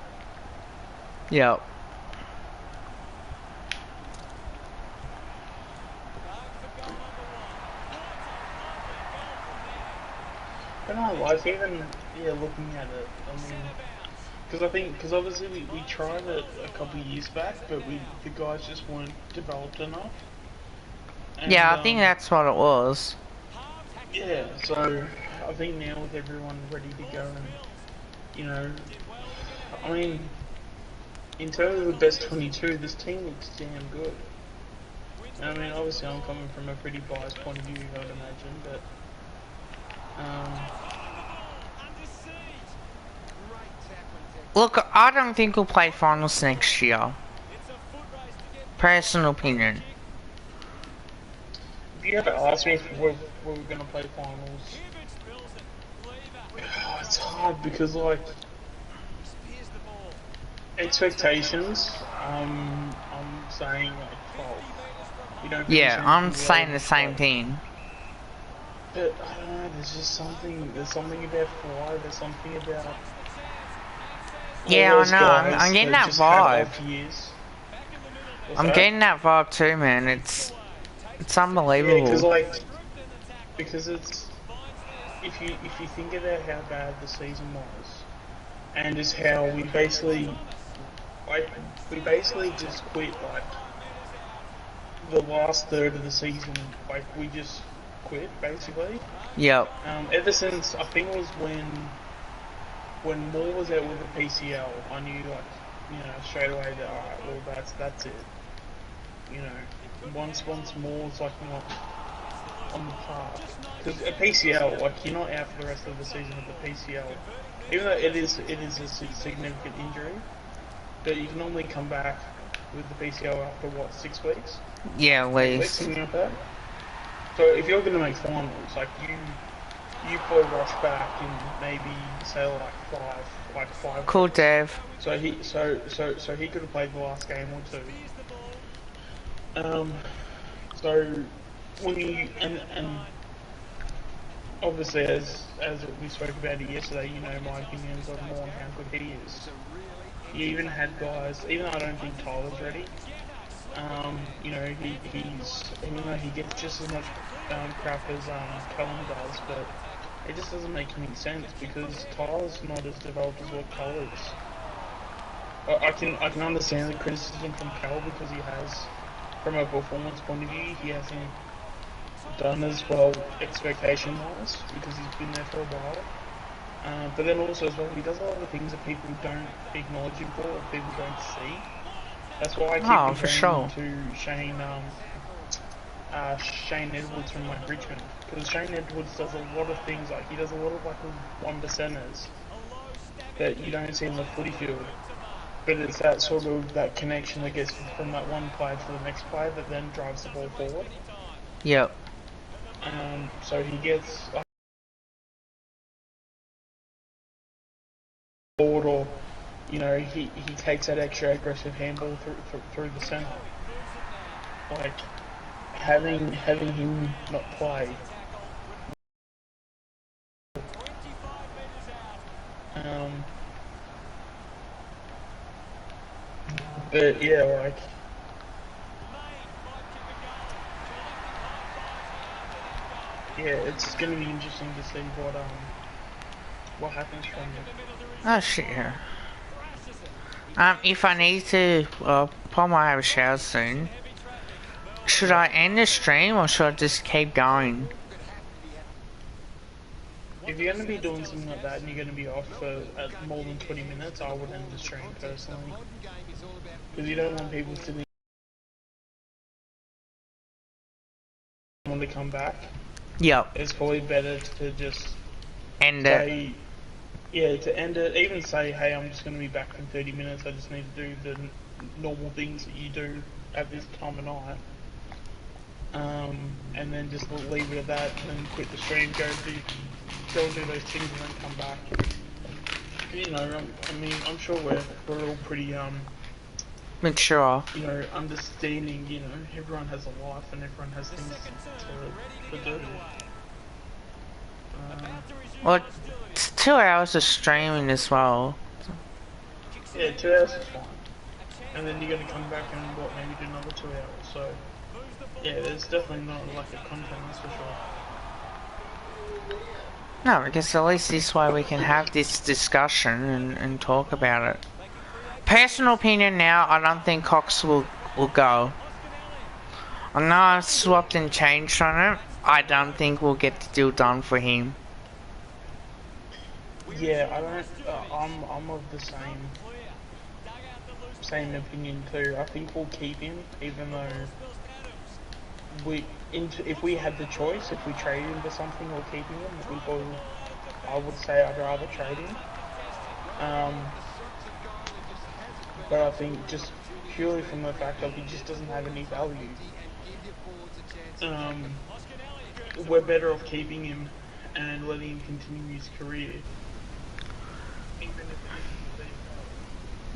Yep. But no, like even looking at it, I mean, because obviously we tried it a couple of years back, but the guys just weren't developed enough. And, Yeah, I think that's what it was. yeah. So I think now with everyone ready to go, and you know, I mean, in terms of the best 22, this team looks damn good. I mean, obviously I'm coming from a pretty biased point of view, I'd imagine, but. Look, I don't think we'll play finals next year. Personal opinion. If you ever asked me if we're going to play finals, it's hard because, like, expectations, I'm saying, like, 12. You don't Yeah, I'm saying the same thing. But, I don't know, there's something about fly, there's something about... Yeah, I know, I'm getting that vibe. I'm getting that vibe too, man. It's unbelievable. Yeah, because it's if you think about how bad the season was, and just how we basically just quit like the last third of the season, like we just quit basically. Yep. Ever since I think it was when Moore was out with the PCL, I knew straight away that alright, well that's it. You know, once Moore's like not on the path, because a PCL, like you're not out for the rest of the season with the PCL, even though it is a significant injury, but you can normally come back with the PCL after what, 6 weeks? Yeah, at least. Something like that. So if you're going to make finals, like you probably rush back and maybe say like five. Cool, Dave. So he could have played the last game or two. So when you and obviously as we spoke about it yesterday, you know my opinions on more on how good he is. You even had guys, even though I don't think Tyler's ready. You know he's even though he gets just as much crap as Cullen does, but it just doesn't make any sense because Tyler's not as developed as what Cull is. I can understand the criticism from Cal because he has, from a performance point of view, he hasn't done as well expectation-wise because he's been there for a while. But then also as well, he does a lot of things that people don't acknowledge him for, or people don't see. That's why I keep comparing him to Shane Edwards from like Richmond, because Shane Edwards does a lot of things, like he does a lot of like one percenters that you don't see in the footy field. But it's that sort of that connection that gets from that one player to the next player that then drives the ball forward. Yep. So he gets forward, or you know, he takes that extra aggressive handball through the centre. Like having him not play. But yeah, like. Yeah, it's going to be interesting to see what happens from it. Oh shit. If I need to, probably might have a shower soon. Should I end the stream or should I just keep going? If you're going to be doing something like that and you're going to be off for more than 20 minutes, I would end the stream personally. Because you don't want people to want to come back. Yep. It's probably better to just end it. Yeah, to end it, even say, hey, I'm just going to be back in 30 minutes, I just need to do the normal things that you do at this time of night. And then just leave it at that, and then quit the stream, go do those things, and then come back. You know, I mean, I'm sure we're all pretty Mature. you know, understanding. You know, everyone has a life and everyone has things to do. Well, it's 2 hours of streaming as well. Yeah, 2 hours is fine. And then you're gonna come back and what, maybe do another 2 hours. So yeah, there's definitely not like a content, that's for sure. No, because at least this way we can have this discussion and talk about it. Personal opinion now, I don't think Cox will go. I know I've swapped and changed on it. I don't think we'll get the deal done for him. Yeah, I don't. I'm of the same opinion too. I think we'll keep him, even though if we had the choice, if we trade him for something or keep him, I would say I'd rather trade him. But I think just purely from the fact that he just doesn't have any value, we're better off keeping him and letting him continue his career.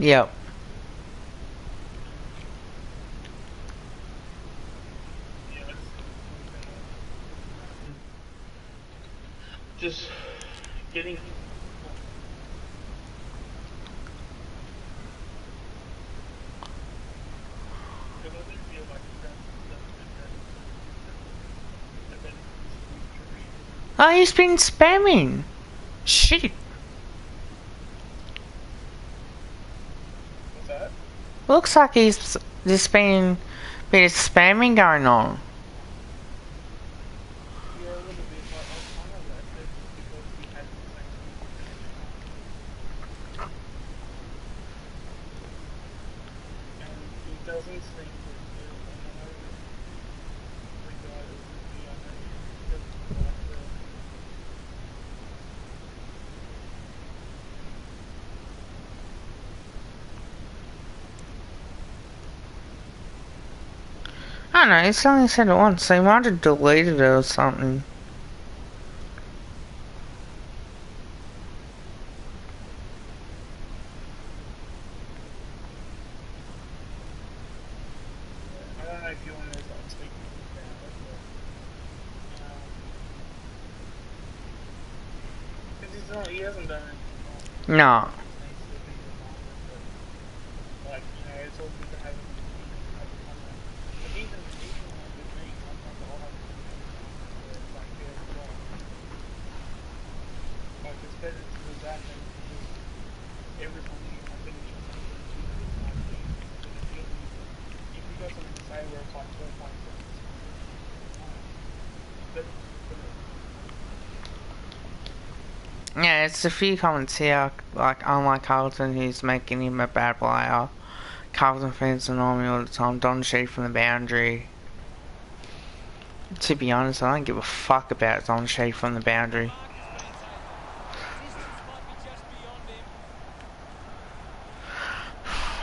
Yep. Just getting. Oh, he's been spamming. Shit. What's that? Looks like there's been a bit of spamming going on. Yeah, a little bit, but I find that because we had the same and he doesn't seem to I don't know, it's only said it once, so he might have deleted it or something. I don't know if you want to start speaking about it, but because he hasn't done it. No. Like, you know, it's all good to have him have a comment. But even like with me, sometimes I'll have like like it's better to do that than just every time you finish something if you got something to say where it's like 4 5 seconds, but Yeah, it's a few comments here, like, unlike Carlton, who's making him a bad player. Carlton fans annoy me all the time. Don Sheed from the boundary. To be honest, I don't give a fuck about Don Sheed from the boundary.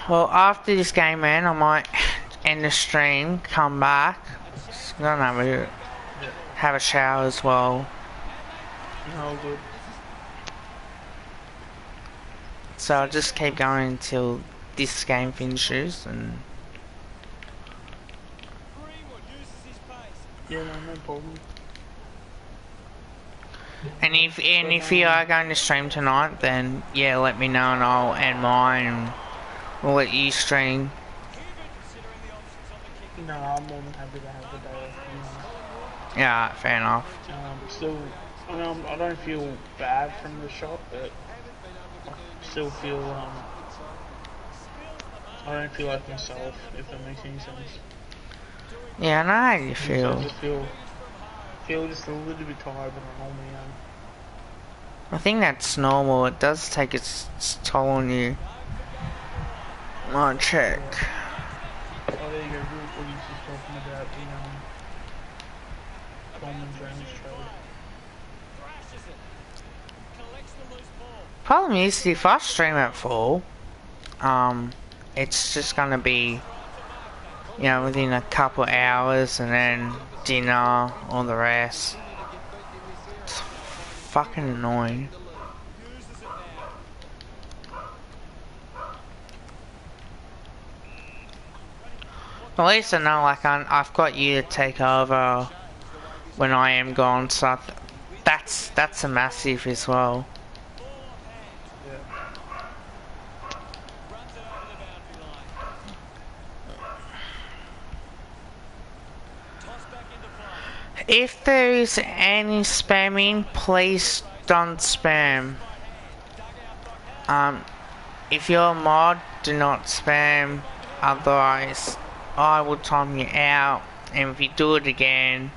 Well, after this game, man, I might end the stream, come back. I'm gonna have a shower as well. no good. So I'll just keep going until this game finishes, and Yeah, no problem. if you are going to stream tonight, then yeah, let me know and I'll end mine and we'll let you stream. No, I'm more than happy to have the day off. Yeah, fair enough. Still, I don't feel bad from the shot, but I still feel I don't feel like myself, if that makes any sense. Yeah, I know how you feel. I just feel just a little bit tired than I normally am. I think that's normal. It does take its toll on you. I'll check. Oh, there you go. What he's just talking about the Coleman James trade. Problem is, if I stream at 4, it's just gonna be you know, within a couple hours, and then dinner, all the rest. It's fucking annoying. At least I know, like, I've got you to take over when I am gone, so that's a massive as well. Yeah. If there is any spamming, please don't spam. If you're a mod, do not spam, otherwise I will time you out, and if you do it again,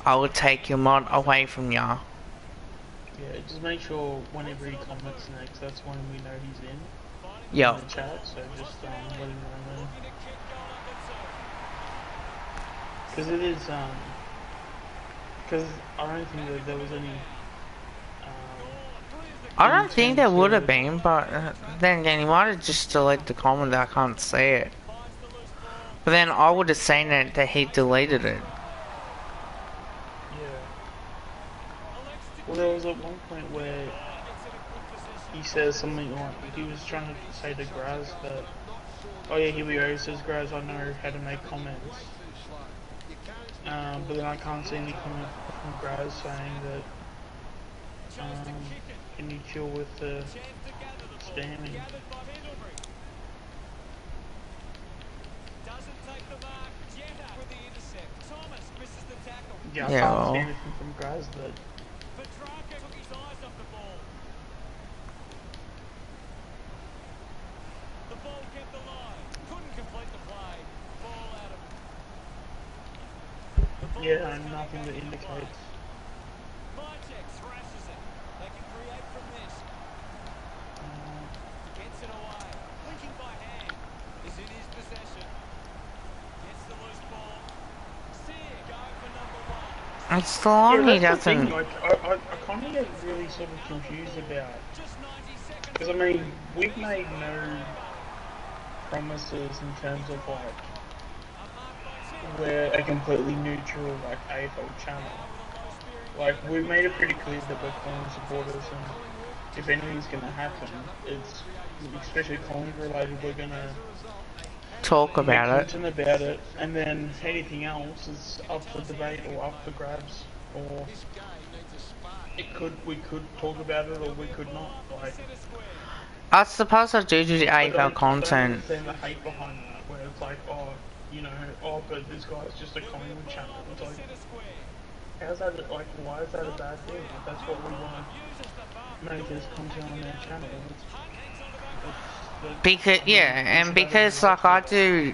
I will take your mod away from you. Yeah, just make sure whenever he comments next, that's when we know he's in Yo. the chat, so just let him know then. Because it is, because I don't think that there was any, I don't think there would have been, but then again, he might have just deleted the comment that I can't see it. But then I would have seen it that he deleted it. Yeah. Well, there was at one point where he says something like, he was trying to say to Graz that, oh yeah, here we go, he says, Graz, I know how to make comments. But then I can't see any comment from Graz saying that, can you chill with the spamming? Yeah, I can't see anything from Graz that. Yeah, nothing that indicates. Gets it away. Linking by hand. Is in his possession. Gets the loose ball. See it go for number one. It's the one he that's the doesn't. thing, like, I kind of get really sort of confused about. Because, I mean, we've made no promises in terms of, like, we're a completely neutral, like, AFL channel. Like, we've made it pretty clear that we're Collingwood supporters, and if anything's going to happen, it's, especially Collingwood related, we're going to Talk about it. content about it, and then anything else is up for debate or up for grabs, or we could talk about it or we could not. Like, I suppose I do the AFL I don't content. understand the hate behind that, where it's like, oh, you know, oh, but this guy's just a Collingwood channel. It's like, how's that, like, why is that a bad thing? Like, that's what we want to make as content on our channel. Because, yeah, and because, like, I do.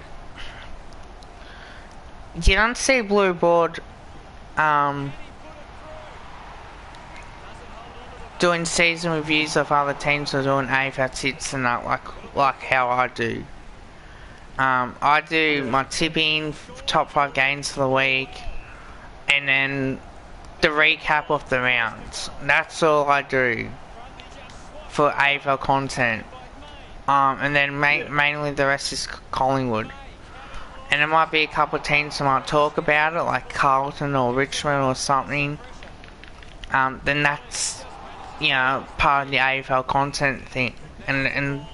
You don't see Blue Board, doing season reviews of other teams or doing AFL tips and that, like how I do. I do my tipping, top 5 games for the week, and then the recap of the rounds. That's all I do for AFL content. And then mainly the rest is Collingwood. And there might be a couple of teams that might talk about it, like Carlton or Richmond or something. Then that's, you know, part of the AFL content thing. And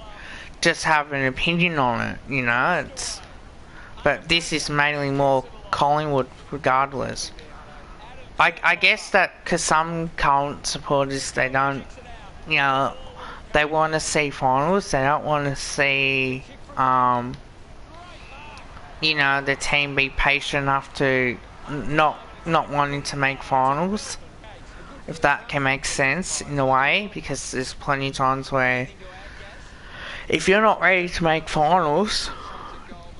just have an opinion on it, you know. But this is mainly more Collingwood regardless. I guess that because some Carlton supporters, they don't, you know, they want to see finals. They don't want to see, you know, the team be patient enough to not wanting to make finals. If that can make sense in a way, because there's plenty of times where if you're not ready to make finals,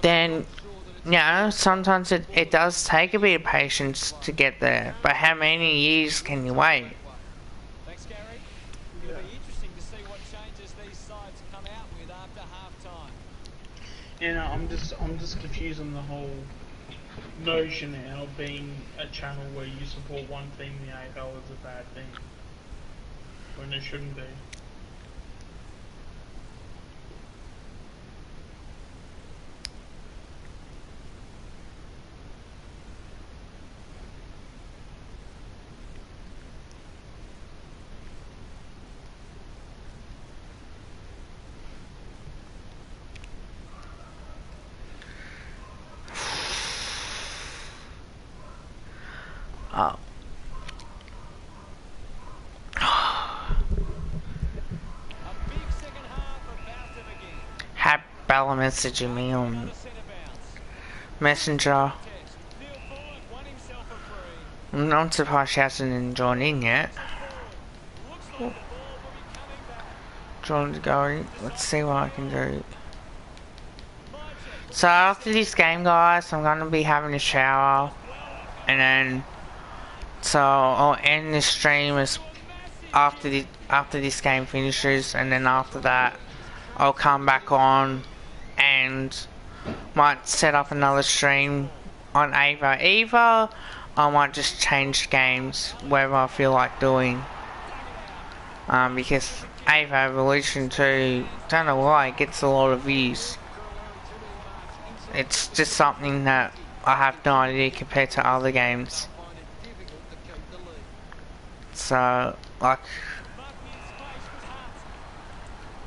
then, you know, sometimes it does take a bit of patience to get there. But how many years can you wait? Thanks, Gary. It'll be interesting to see what changes these sides come out with after half-time. You know, I'm just confused on the whole notion now of being a channel where you support one team in the AFL is a bad thing, when it shouldn't be. Oh. A big second half about to begin. Had Bella messaging me on Another centre bounce. Messenger. Test. Neil Bullock won himself a free. I'm not surprised she hasn't joined in yet. Passes forward. Looks like the ball will be coming back. Join to go. Let's see what I can do. Mycheck. So after this game, guys, I'm gonna be having a shower, and then so I'll end this stream as after this game finishes, and then after that I'll come back on and might set up another stream on Ava. Either I might just change games wherever I feel like doing, because Ava Evolution 2, don't know why, it gets a lot of views. It's just something that I have no idea compared to other games. So, like,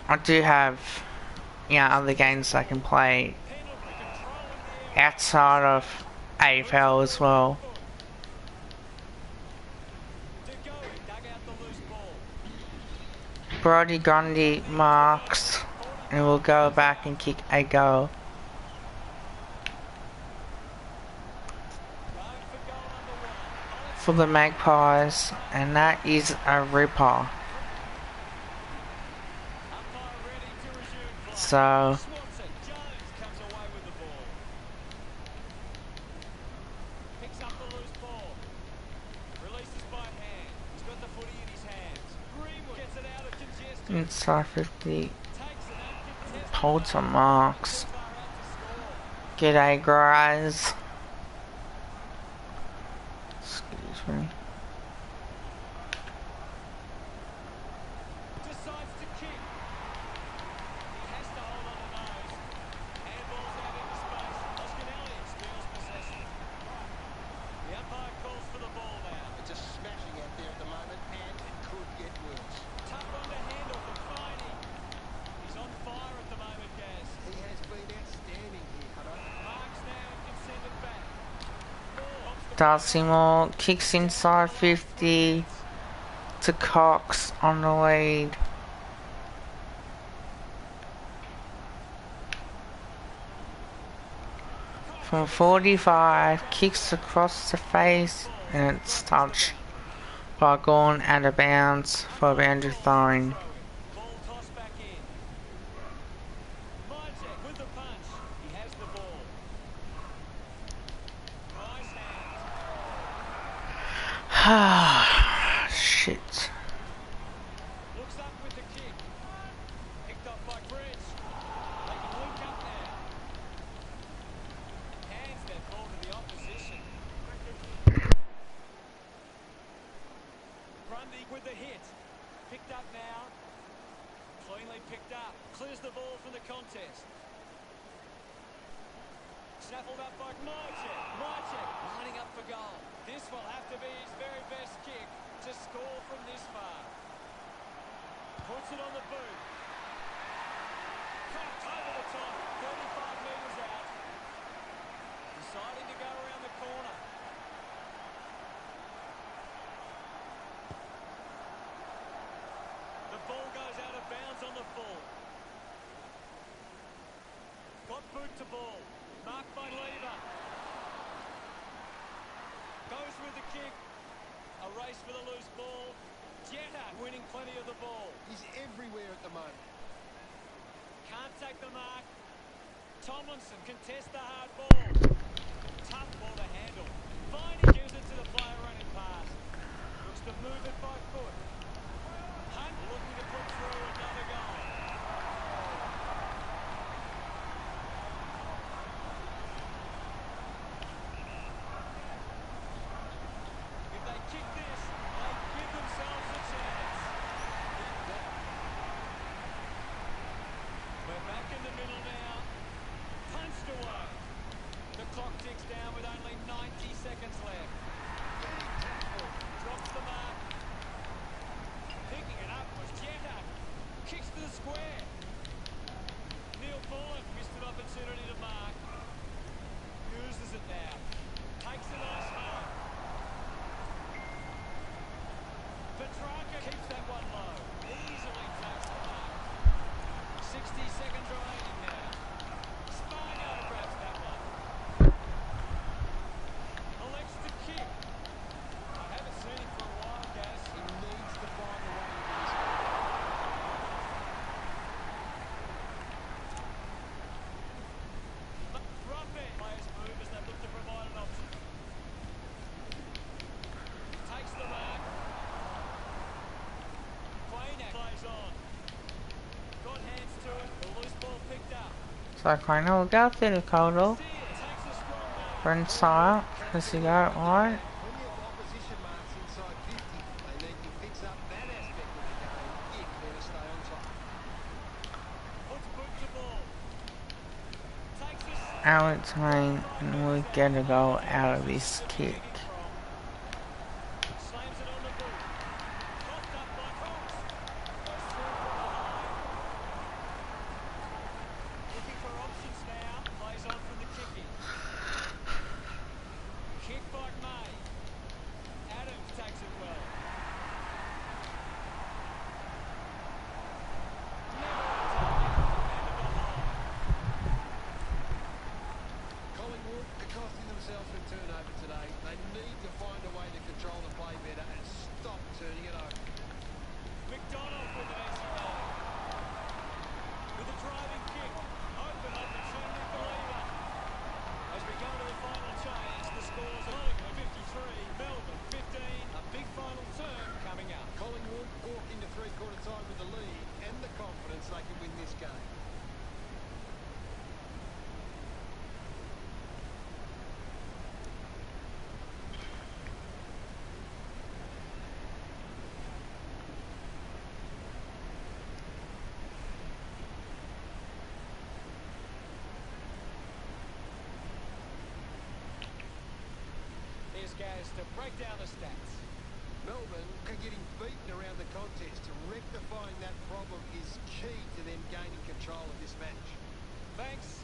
I do have, other games I can play outside of AFL as well. Brody Grundy marks, and we'll go back and kick a goal. For the Magpies, and that is a ripper. So Picks up the loose ball. Releases by hand. He's got the footy in his hands. Greenwood gets it out of congestion. inside 50, Takes an uncontested hold some marks. G'day guys. Excuse me. decides to kick. He has to hold on to those. Handball's out into space. Oscar Elliott steals possession. The umpire calls for the ball now. It's just smashing out there at the moment, and it could get worse. Tough one to handle for Finey. He's on fire at the moment, Gaz. He has been outstanding here, Hutto. Marks now and can send it back. Darcy Moore kicks inside 50 to Cox on the lead. From 45, kicks across the face, and it's touched by Gorn out of bounds for boundary throwing. Ball tossed back in. Mycheck with the punch. He has the ball. Nice hands. Shit. Looks up with the kick. Picked up by Bridge. They can link up now. Hands that ball to the opposition. Grundy with the hit. Picked up now. Cleanly picked up. Clears the ball from the contest. Snaffled up by Mycheck. Mycheck lining up for goal. This will have to be his very best kick to score from this far. Puts it on the boot. Cracked over the top. 35 metres out. Deciding to go around the corner. The ball goes out of bounds on the full. Got boot to ball. Marked by Lever. Goes with the kick. A race for the loose ball. Jetta winning plenty of the ball. He's everywhere at the moment. Can't take the mark. Tomlinson contests the hard ball. Tough ball to handle. Finey gives it to the player running past. Looks to move it by foot. Hunt looking to put through another goal. If they kick this, they give themselves a chance. We're back in the middle now. Punched away. The clock ticks down with only 90 seconds left. So Connor will go through the corridor. Brent Sire, does he go right? Plenty of opposition marks inside 50. They need to fix up that aspect of the game if they're to stay on top. Alex Main will get a goal out of this kick. Collingwood are costing themselves with turnover today. They need to find a way to control the play better and stop turning it over. McDonald with an easy line. With a driving kick. Open opportunity for Lever. As we go to the final change, the scores are Collingwood 53, Melbourne 15. A big final term coming up. Collingwood walk into three-quarter time with the lead and the confidence they can win this game. Here's Gaz to break down the stats. Melbourne are getting beaten around the contest. Rectifying that problem is key to them gaining control of this match. Thanks.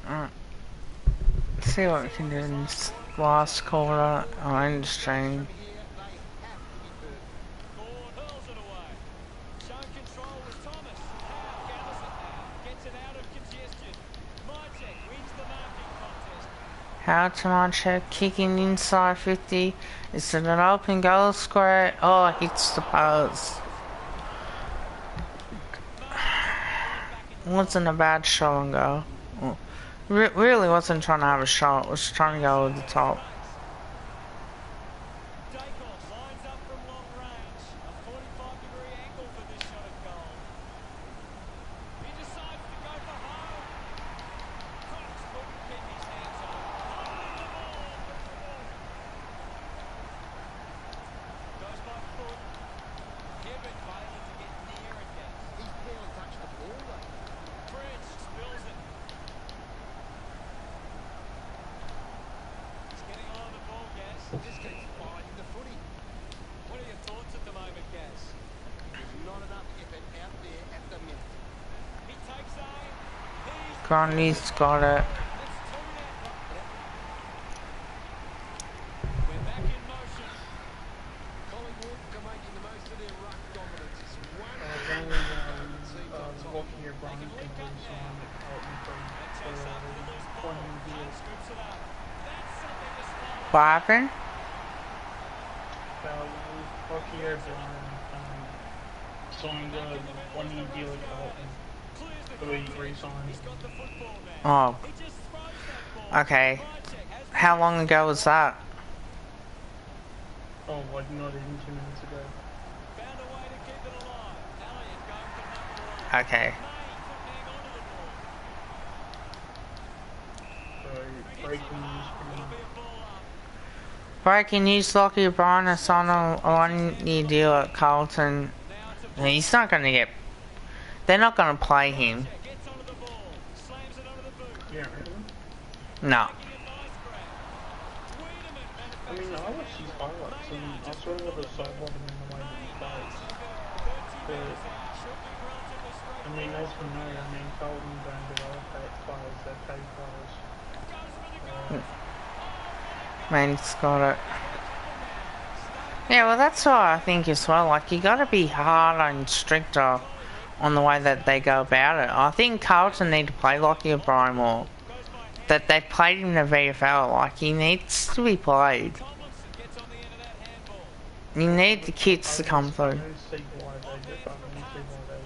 Alright. See what we can do in this last quarter on the stream. Here, they have to be perfect. Ford hurls it away. Showing control with Thomas. Howe gathers it now. Gets it out of congestion. Mytek wins the marking contest. How Tamacha kicking inside 50. Is it an open goal square? Oh, hits the post. Wasn't a bad shot and goal. Oh. Really wasn't trying to have a shot, was trying to go over the top. Dacos lines up from long range. A 45-degree angle for this shot at goal. He decides to go for home. Cox couldn't keep his hands on it. Holding the ball. Goes by foot. Kevin failing to get near it, Gaz. He's barely touched the ball, though. French spills it. He's getting a lot of the ball, Gaz. Just keeps fighting the footy. What are your thoughts at the moment, Gaz? There's not enough effort out there at the minute. He takes aim. He's Grundy's got it. That's two now. We're back in motion. Collingwood are making the most of their ruck dominance. It's one Apparently, seems on top. walking here, Brian can do someone that Carlton That checks up for the loose ball. 20 Hunt years. scoops it up. That's something to slow What happened? Walking here, Brian signed a 1-year deal with Carlton. clears the So he contact. re-signed. He's got the football now. Oh, He just throws that ball. okay. Mytek has the How long ago was that? Oh, like not even 2 minutes ago. found a way to keep it alive. Elliott going for number 11. Okay. May couldn't hang on to the ball. So breaking news for It'll me. be a ball up. Breaking news, Lockie O'Brien has signed a 1-year deal at Carlton. Now it's a He's not going to get... They're not going to play him. gets onto the ball. Slams it onto the boot. Yeah, really? No. Making a nice grab. Wiedemann I mean, I watched these highlights and I sort of never saw what him in the way that he plays. But, I mean, as we know, I mean, Carlton don't develop that players, they pay players. Manny's got it. Yeah, well, that's what I think as well. Like, you got to be harder and stricter on the way that they go about it. I think Carlton need to play Lockie O'Brien more. That they played him in the VFL. Like, he needs to be played. You need the kids to come through. I don't see why they just, I don't see why they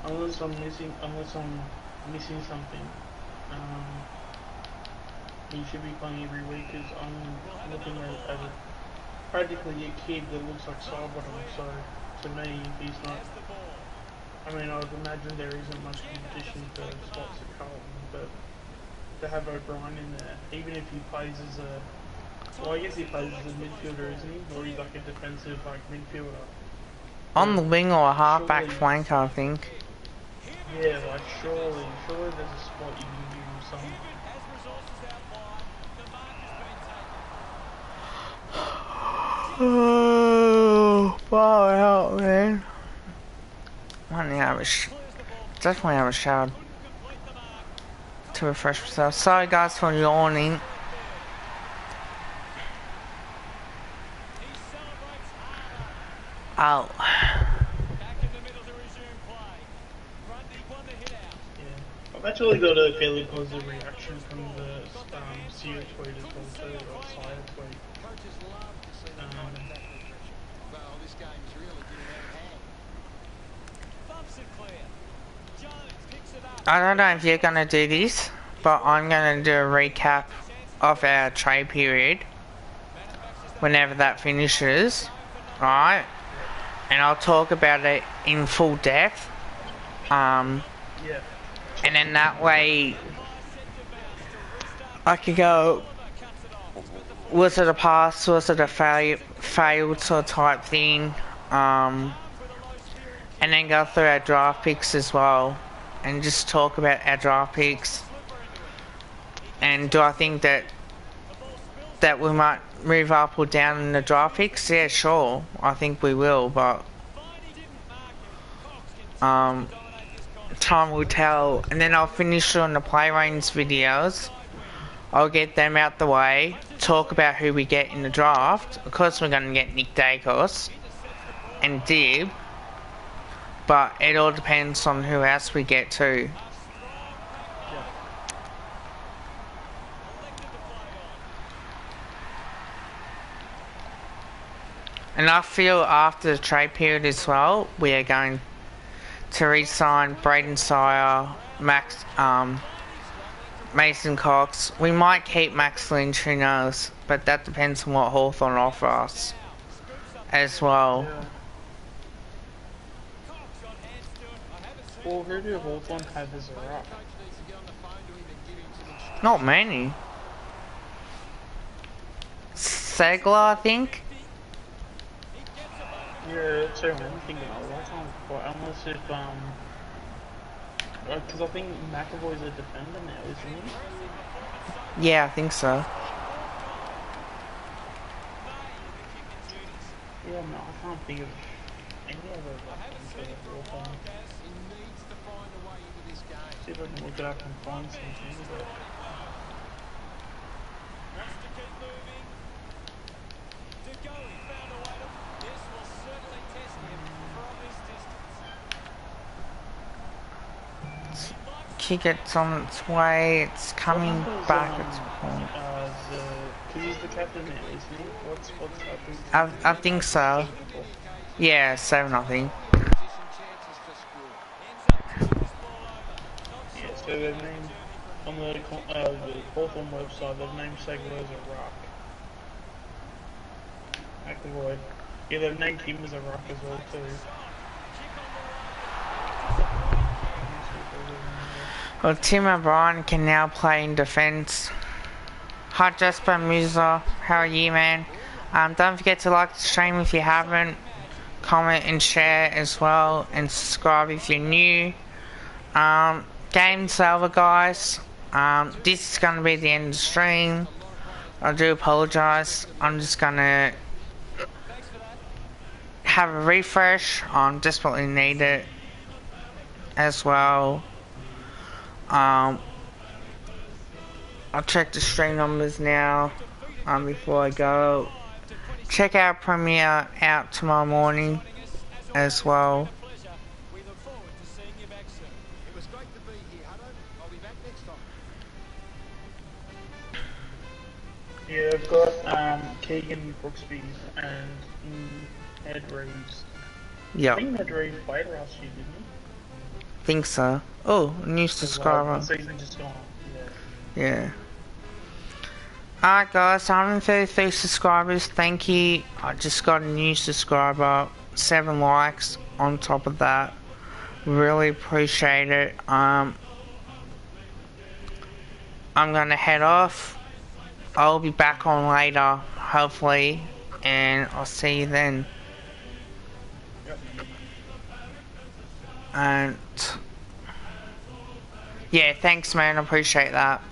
unless I'm missing something. Um, he should be playing every week because I'm looking at practically a kid that looks like Sidebottom. So to me, he's not. I mean, I would imagine there isn't much competition for spots at Carlton, but to have O'Brien in there, even if he plays as a, well, I guess he plays as a midfielder, isn't he? Or he's like a defensive like midfielder. On the wing or a halfback Surely, flank, I think. yeah, like surely there's a spot you can give him some. Oh, far out, man. I need to have definitely have a shower to refresh myself. Sorry guys for yawning. Oh. I've actually got a fairly positive reaction from the Seo tweet as well too, or Sire tweet. Well, this game is really getting out of hand. I don't know if you're gonna do this, but I'm gonna do a recap of our trade period whenever that finishes, right? And I'll talk about it in full depth. Yeah. And then that way I could go, was it a pass, was it a failed sort of type thing, and then go through our draft picks as well and just talk about our draft picks. And do I think that we might move up or down in the draft picks? Yeah, sure, I think we will, but time will tell. And then I'll finish on the play range videos. I'll get them out the way, talk about who we get in the draft. Of course we're going to get Nick Dacos and Dib, but it all depends on who else we get too. And I feel after the trade period as well, we are going to re-sign Braden Sire, Mason Cox. We might keep Max Lynch, who knows, but that depends on what Hawthorn offer us as well. Yeah. Well, who do Hawthorn have as a rock? Not many. Segler, I think. Yeah, that's what I'm thinking of. That sounds quite, unless if, because I think McAvoy's a defender now, isn't he? Yeah, I think so. Yeah, no, I can't think of any other options for Hawthorn. See if I can look it up and find something, but... Kick it's on its way, it's coming back, it's point. He's the captain now, isn't he? What's happening? I think so. Yeah, 7 I think. Yeah, so they've named, on the Hawthorn website, they've named Segler as a rock. McAvoy. Yeah, they've named him as a rock as well too. Well, Tim O'Brien can now play in defence. Hi Jasper Musa, how are you, man? Don't forget to like the stream if you haven't. Comment and share as well, and subscribe if you're new. Game's over, guys. This is going to be the end of the stream. I do apologise. I'm just going to have a refresh. I desperately need it as well. I'll check the stream numbers now before I go. Check out Premiere out tomorrow morning as well. Yeah, I've got Keegan Brooksby and Ed Reeves. Yep. I think Ed Reeves played last year, didn't Think so. Oh, a new As well. subscriber. The season just gone. Yeah. Yeah. Alright guys, 133 subscribers, thank you. I just got a new subscriber, 7 likes on top of that. Really appreciate it. I'm gonna head off. I'll be back on later, hopefully, and I'll see you then. Yep. And yeah, thanks man, I appreciate that.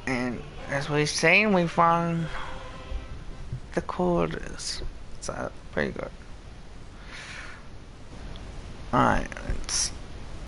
And as we've seen, we've won the quarters, so pretty good. Alright, let's